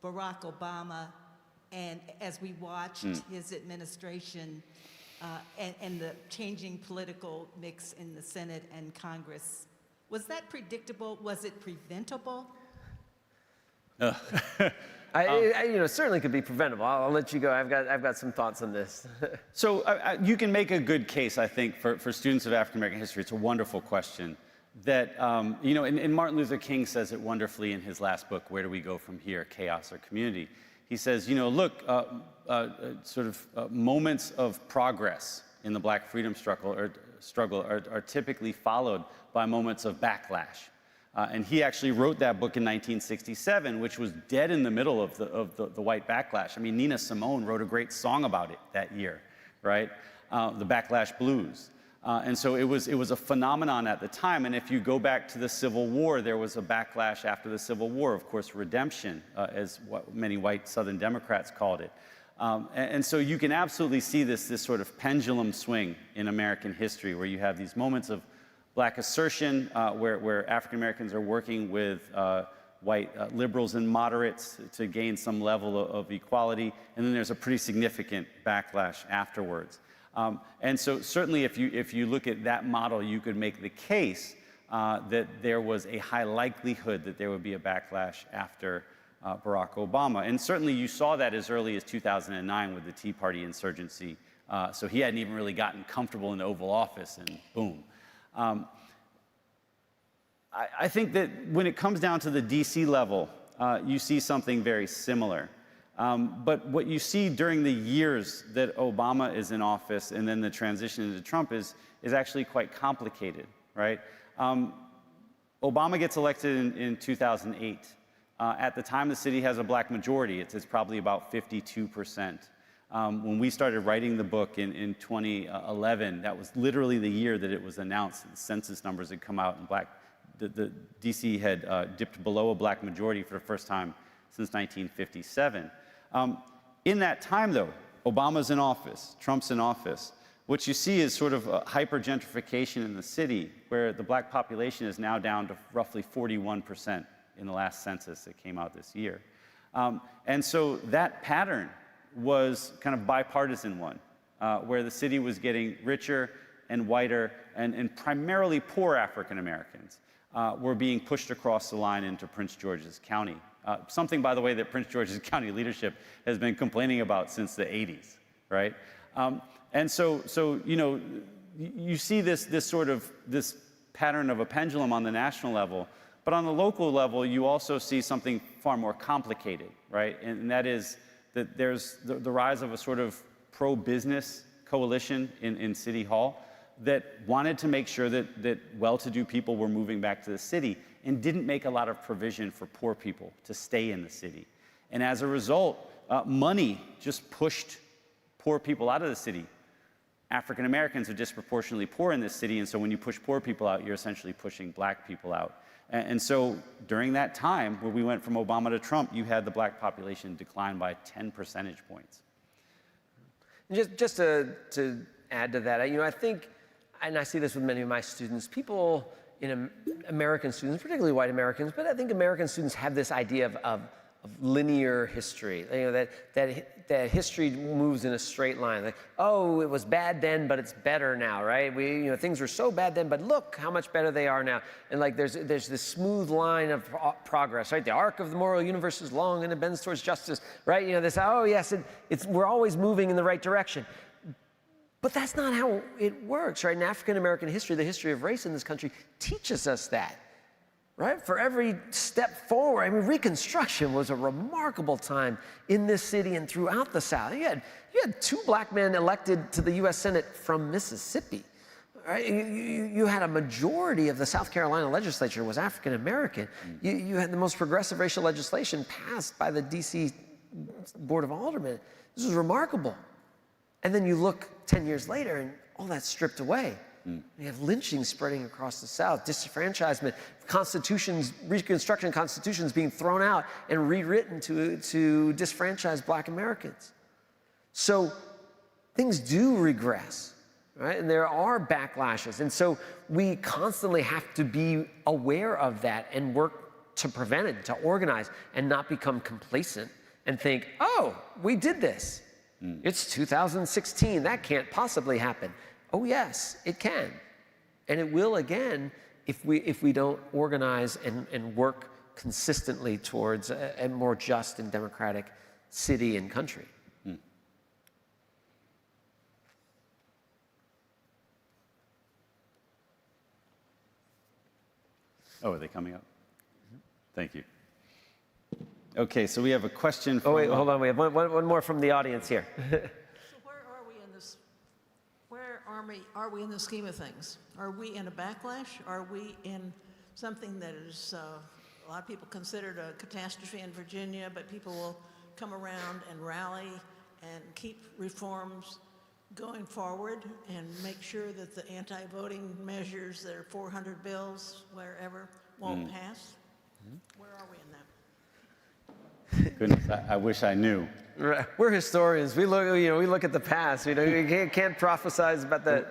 Speaker 8: Barack Obama, and as we watched his administration and the changing political mix in the Senate and Congress, was that predictable? Was it preventable?
Speaker 4: Certainly could be preventable. I'll let you go. I've got some thoughts on this.
Speaker 3: So you can make a good case, I think, for students of African American history. It's a wonderful question. that, and Martin Luther King says it wonderfully in his last book, Where Do We Go From Here, Chaos or Community? He says, look, moments of progress in the Black freedom struggle are typically followed by moments of backlash. And he actually wrote that book in 1967, which was dead in the middle of the white backlash. I mean, Nina Simone wrote a great song about it that year, right? The Backlash Blues. And so it was a phenomenon at the time. And if you go back to the Civil War, there was a backlash after the Civil War, of course, redemption, as what many white Southern Democrats called it. And so you can absolutely see this sort of pendulum swing in American history, where you have these moments of Black assertion, where African Americans are working with white liberals and moderates to gain some level of equality, and then there's a pretty significant backlash afterwards. And so certainly if you look at that model, you could make the case that there was a high likelihood that there would be a backlash after Barack Obama. And certainly you saw that as early as 2009 with the Tea Party insurgency. So he hadn't even really gotten comfortable in the Oval Office, and boom. I think that when it comes down to the DC level, you see something very similar. But what you see during the years that Obama is in office and then the transition into Trump is actually quite complicated, right? Obama gets elected in 2008. At the time, the city has a Black majority. It's probably about 52%. When we started writing the book in 2011, that was literally the year that it was announced. The census numbers had come out, and the DC had dipped below a Black majority for the first time since 1957. In that time, though, Obama's in office, Trump's in office. What you see is sort of a hyper-gentrification in the city, where the Black population is now down to roughly 41% in the last census that came out this year. And so that pattern was kind of bipartisan one, where the city was getting richer and whiter, and primarily poor African Americans were being pushed across the line into Prince George's County. Something, by the way, that Prince George's County leadership has been complaining about since the 80s, right? And so you see this pattern of a pendulum on the national level, but on the local level, you also see something far more complicated, right? And that is that there's the rise of a sort of pro-business coalition in City Hall that wanted to make sure that well-to-do people were moving back to the city, and didn't make a lot of provision for poor people to stay in the city. And as a result, money just pushed poor people out of the city. African Americans are disproportionately poor in this city, and so when you push poor people out, you're essentially pushing Black people out. And so during that time, where we went from Obama to Trump, you had the Black population decline by 10 percentage points.
Speaker 4: Just to add to that, I think, and I see this with many of my students, people American students, particularly white Americans, but I think American students have this idea of linear history. That history moves in a straight line. Like, oh, it was bad then, but it's better now, right? Things were so bad then, but look how much better they are now. And like, there's this smooth line of progress, right? The arc of the moral universe is long and it bends towards justice, right? Oh yes, we're always moving in the right direction. But that's not how it works, right? In African American history, the history of race in this country teaches us that, right? For every step forward, Reconstruction was a remarkable time in this city and throughout the South. You had 2 Black men elected to the U.S. Senate from Mississippi, right? You had a majority of the South Carolina legislature was African American. You had the most progressive racial legislation passed by the D.C. Board of Aldermen. This was remarkable. And then you look 10 years later and all that's stripped away. You have lynching spreading across the South, disenfranchisement, Reconstruction constitutions being thrown out and rewritten to disfranchise Black Americans. So things do regress, right? And there are backlashes. And so we constantly have to be aware of that and work to prevent it, to organize, and not become complacent and think, oh, we did this. It's 2016. That can't possibly happen. Oh, yes, it can. And it will again if we don't organize and work consistently towards a more just and democratic city and country.
Speaker 3: Oh, are they coming up? Thank you. Okay, so we have a question from...
Speaker 4: Oh, wait, hold on. We have one more from the audience here.
Speaker 9: So where are we in this? Where are we in the scheme of things? Are we in a backlash? Are we in something that is a lot of people considered a catastrophe in Virginia, but people will come around and rally and keep reforms going forward and make sure that the anti-voting measures that are 400 bills wherever won't pass? Where are we in that?
Speaker 3: Goodness, I wish I knew.
Speaker 4: Right. We're historians. We look at the past. We can't prophesize about the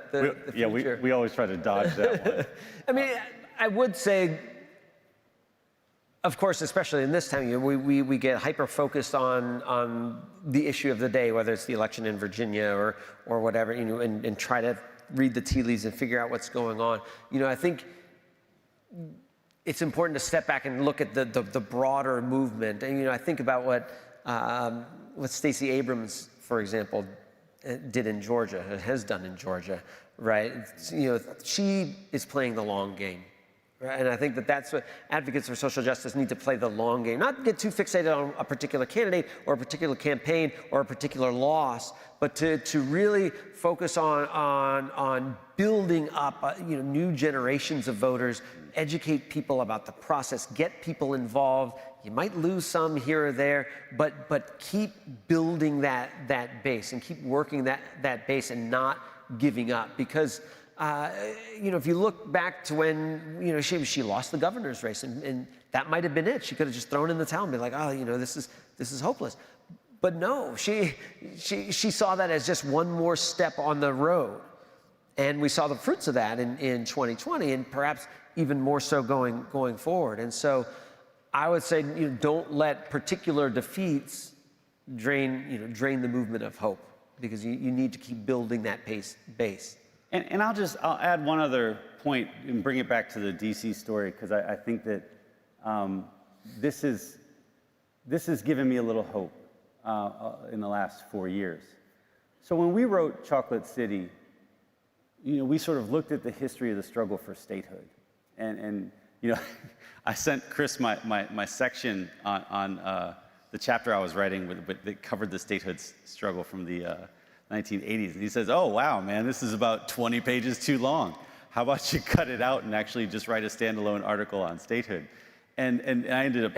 Speaker 4: future.
Speaker 3: We always try to dodge that one.
Speaker 4: I mean, I would say, of course, especially in this time, we get hyper-focused on the issue of the day, whether it's the election in Virginia or whatever, and try to read the tea leaves and figure out what's going on. I think it's important to step back and look at the broader movement. And I think about what Stacey Abrams, for example, did in Georgia, has done in Georgia, right? She is playing the long game. Right? And I think that's what advocates for social justice need to play, the long game. Not get too fixated on a particular candidate or a particular campaign or a particular loss, but to really focus on building up new generations of voters, educate people about the process, get people involved. You might lose some here or there, but keep building that base and keep working that base and not giving up. Because if you look back to when she lost the governor's race, and that might have been it. She could have just thrown in the towel and been like, oh, this is hopeless. But no, she saw that as just one more step on the road, and we saw the fruits of that in 2020, and perhaps even more so going forward. And so, I would say, don't let particular defeats drain the movement of hope, because you need to keep building that base.
Speaker 3: And I'll add one other point and bring it back to the DC story, because I think that this has given me a little hope in the last 4 years. So when we wrote Chocolate City, we sort of looked at the history of the struggle for statehood, and I sent Chris my section on the chapter I was writing that covered the statehood struggle from the 1980s. And he says, oh, wow, man, this is about 20 pages too long. How about you cut it out and actually just write a standalone article on statehood? And I ended up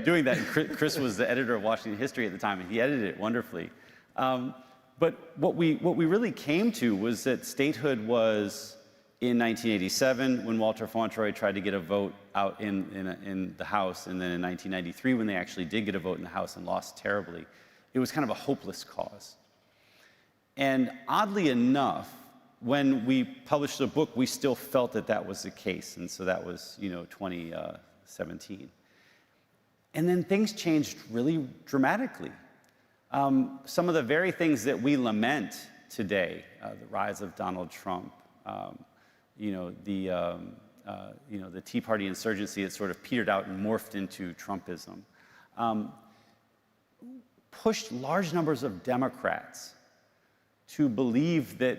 Speaker 3: doing that. And Chris was the editor of Washington History at the time, and he edited it wonderfully. But what we really came to was that statehood was in 1987 when Walter Fauntroy tried to get a vote out in the House, and then in 1993 when they actually did get a vote in the House and lost terribly. It was kind of a hopeless cause. And oddly enough, when we published the book, we still felt that was the case. And so that was, 2017. And then things changed really dramatically. Some of the very things that we lament today, the rise of Donald Trump, the Tea Party insurgency that sort of petered out and morphed into Trumpism, pushed large numbers of Democrats to believe that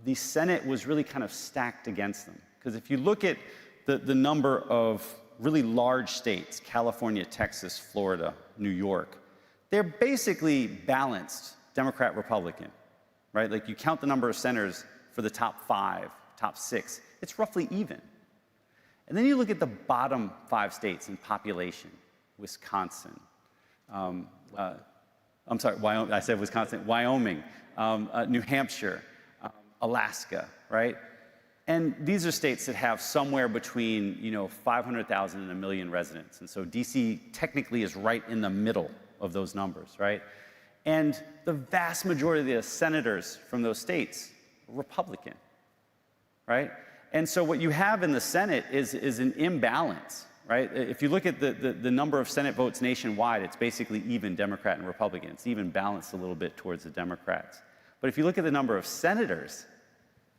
Speaker 3: the Senate was really kind of stacked against them. Because if you look at the number of really large states, California, Texas, Florida, New York, they're basically balanced Democrat, Republican, right? Like you count the number of senators for the top 5, top 6, it's roughly even. And then you look at the bottom 5 states in population, Wisconsin, Wyoming, I said Wisconsin, Wyoming, New Hampshire, Alaska, right? And these are states that have somewhere between 500,000 and 1 million residents. And so DC technically is right in the middle of those numbers, right? And the vast majority of the senators from those states are Republican, right? And so what you have in the Senate is an imbalance, right? If you look at the number of Senate votes nationwide, it's basically even Democrat and Republican. It's even balanced a little bit towards the Democrats. But if you look at the number of senators,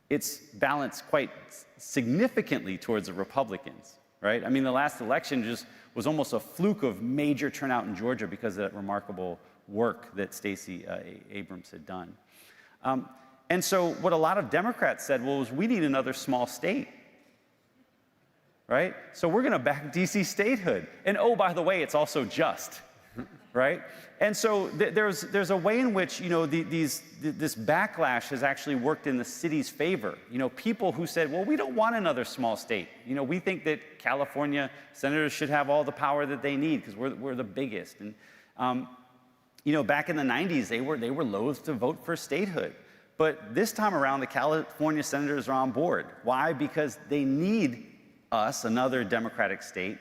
Speaker 3: it's balanced quite significantly towards the Republicans, right? I mean, the last election just was almost a fluke of major turnout in Georgia because of that remarkable work that Stacey Abrams had done. And so what a lot of Democrats said was, we need another small state, right? So we're going to back DC statehood. And oh, by the way, it's also just, right? And so there's a way in which, this backlash has actually worked in the city's favor. People who said, well, we don't want another small state. We think that California senators should have all the power that they need because we're the biggest. And, back in the 90s, they were loath to vote for statehood. But this time around, the California senators are on board. Why? Because they need us, another Democratic state,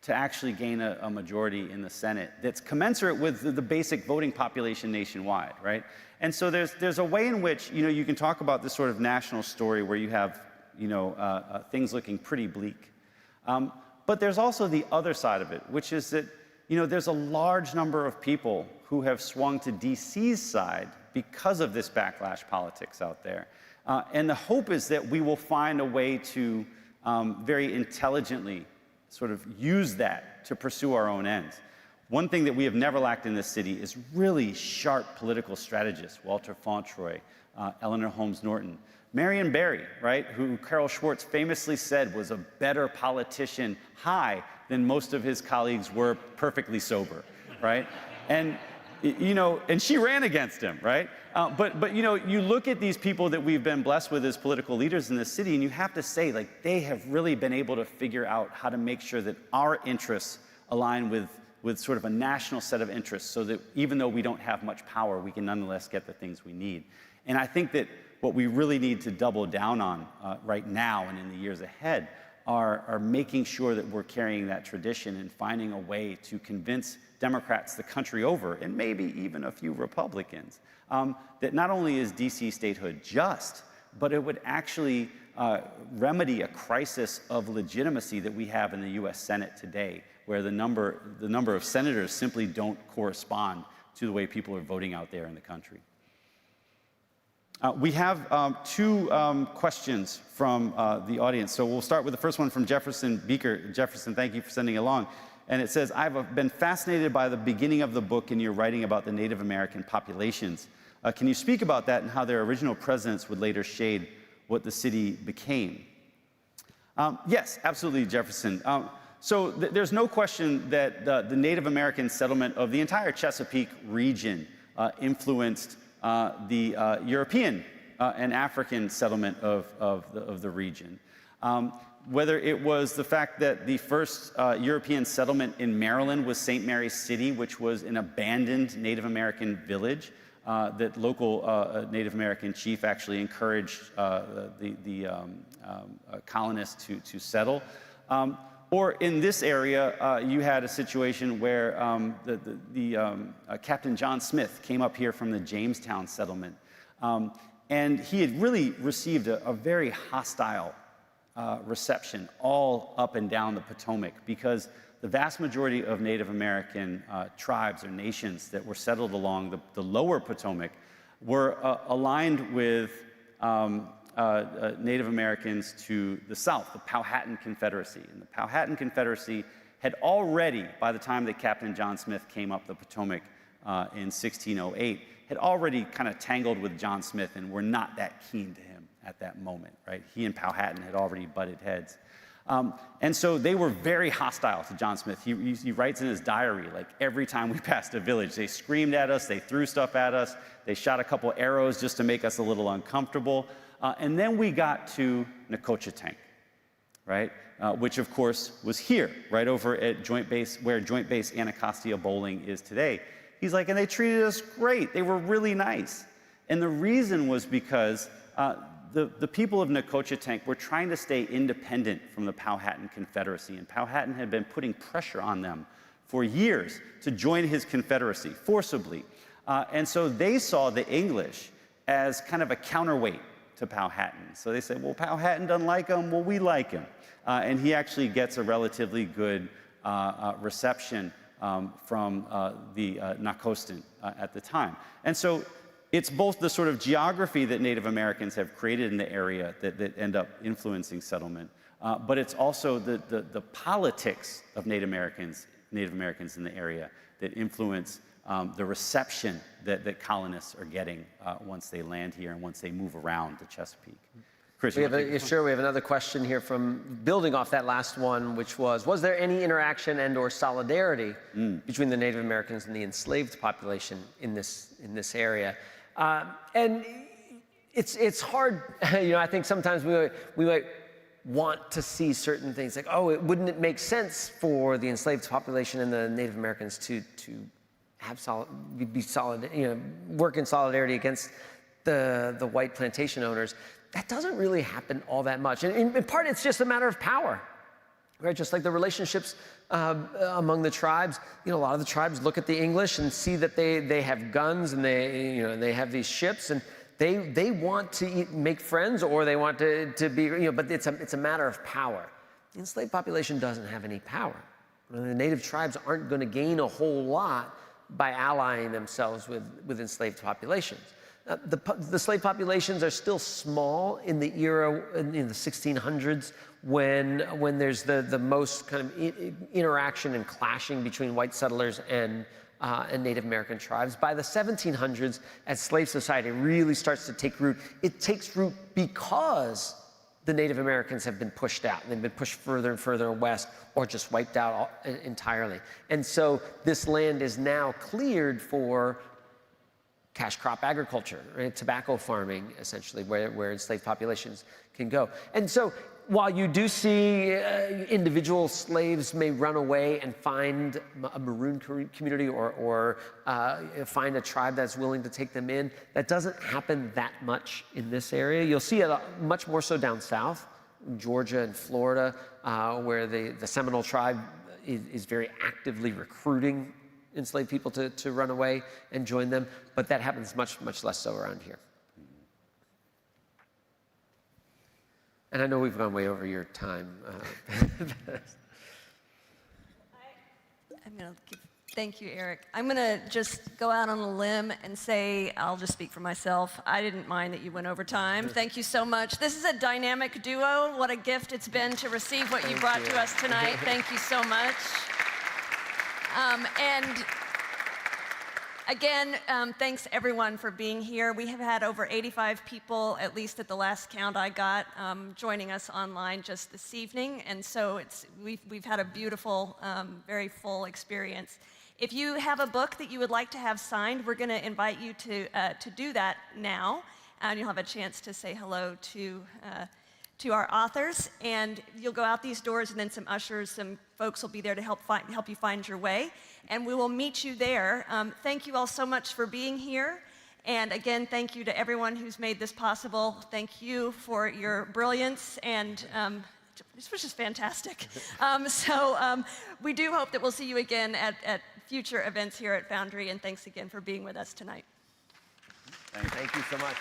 Speaker 3: to actually gain a majority in the Senate that's commensurate with the basic voting population nationwide, right? And so there's a way in which, you can talk about this sort of national story where you have, things looking pretty bleak. But there's also the other side of it, which is that, there's a large number of people who have swung to DC's side because of this backlash politics out there. And the hope is that we will find a way to very intelligently sort of use that to pursue our own ends. One thing that we have never lacked in this city is really sharp political strategists, Walter Fauntroy, Eleanor Holmes Norton, Marion Barry, right, who Carol Schwartz famously said was a better politician high than most of his colleagues were perfectly sober, right? And and she ran against him, right? But you look at these people that we've been blessed with as political leaders in this city, and you have to say, like, they have really been able to figure out how to make sure that our interests align with sort of a national set of interests, so that even though we don't have much power, we can nonetheless get the things we need. And I think that what we really need to double down on right now and in the years ahead are making sure that we're carrying that tradition and finding a way to convince Democrats the country over, and maybe even a few Republicans, that not only is DC statehood just, but it would actually remedy a crisis of legitimacy that we have in the U.S. Senate today, where the number of senators simply don't correspond to the way people are voting out there in the country. We have two questions from the audience. So we'll start with the first one from Jefferson Beaker. Jefferson, thank you for sending along. And it says, I've been fascinated by the beginning of the book and your writing about the Native American populations. Can you speak about that and how their original presence would later shade what the city became? Yes, absolutely, Jefferson. So there's no question that the Native American settlement of the entire Chesapeake region influenced the European and African settlement of the region. Whether it was the fact that the first European settlement in Maryland was St. Mary's City, which was an abandoned Native American village that local Native American chief actually encouraged the colonists to settle. Or in this area, you had a situation where Captain John Smith came up here from the Jamestown settlement. And he had really received a very hostile reception all up and down the Potomac, because the vast majority of Native American tribes or nations that were settled along the lower Potomac were aligned with Native Americans to the south, the Powhatan Confederacy. And the Powhatan Confederacy had already, by the time that Captain John Smith came up the Potomac in 1608, had already kind of tangled with John Smith and were not that keen to him at that moment, right? He and Powhatan had already butted heads. And so they were very hostile to John Smith. He writes in his diary, like, every time we passed a village, they screamed at us, they threw stuff at us, they shot a couple arrows just to make us a little uncomfortable. And then we got to Necochea, right? Which of course was here, right over at Joint Base, where Joint Base Anacostia Bowling is today. He's like, and they treated us great. They were really nice. And the reason was because the people of Necochea were trying to stay independent from the Powhatan Confederacy, and Powhatan had been putting pressure on them for years to join his confederacy forcibly. And so they saw the English as kind of a counterweight to Powhatan. So they said, well, Powhatan doesn't like him, well, we like him. And he actually gets a relatively good reception from the Nacostan at the time. And so it's both the sort of geography that Native Americans have created in the area that end up influencing settlement, but it's also the politics of Native Americans in the area that influence the reception that colonists are getting once they land here and once they move around the Chesapeake. Chris,
Speaker 4: We
Speaker 3: you
Speaker 4: have
Speaker 3: wanna take this one?
Speaker 4: sure, we have another question here from building off that last one, which was there any interaction and or solidarity between the Native Americans and the enslaved population in this area? And it's hard, I think sometimes we might want to see certain things like, wouldn't it make sense for the enslaved population and the Native Americans to have work in solidarity against the white plantation owners? That doesn't really happen all that much. And in part, it's just a matter of power, right? Just like the relationships among the tribes. A lot of the tribes look at the English and see that they have guns and they have these ships, and they want to make friends, or they want to be, but it's a matter of power. The enslaved population doesn't have any power. The native tribes aren't going to gain a whole lot by allying themselves with enslaved populations. The slave populations are still small in the era, in the 1600s, when there's the most kind of interaction and clashing between white settlers and Native American tribes. By the 1700s, as slave society really starts to take root, it takes root because the Native Americans have been pushed out, and they've been pushed further and further west, or just wiped out entirely. And so this land is now cleared for cash crop agriculture, right? Tobacco farming, essentially, where enslaved populations can go. And so while you do see individual slaves may run away and find a maroon community or find a tribe that's willing to take them in, that doesn't happen that much in this area. You'll see it much more so down south, Georgia and Florida, where the Seminole tribe is very actively recruiting enslaved people to run away and join them, but that happens much, much less so around here. And I know we've gone way over your time.
Speaker 2: Thank you, Eric. I'm going to just go out on a limb and say, I'll just speak for myself. I didn't mind that you went over time. Thank you so much. This is a dynamic duo. What a gift it's been to receive what you brought to us tonight. Thank you so much. And again, thanks everyone for being here. We have had over 85 people, at least at the last count I got, joining us online just this evening. And so we've had a beautiful, very full experience. If you have a book that you would like to have signed, we're going to invite you to do that now. And you'll have a chance to say hello to our authors, and you'll go out these doors, and then some ushers, some folks will be there to help you find your way, and we will meet you there. Thank you all so much for being here, and again, thank you to everyone who's made this possible. Thank you for your brilliance, and this was just fantastic. We do hope that we'll see you again at future events here at Foundry, and thanks again for being with us tonight.
Speaker 4: Thank you so much.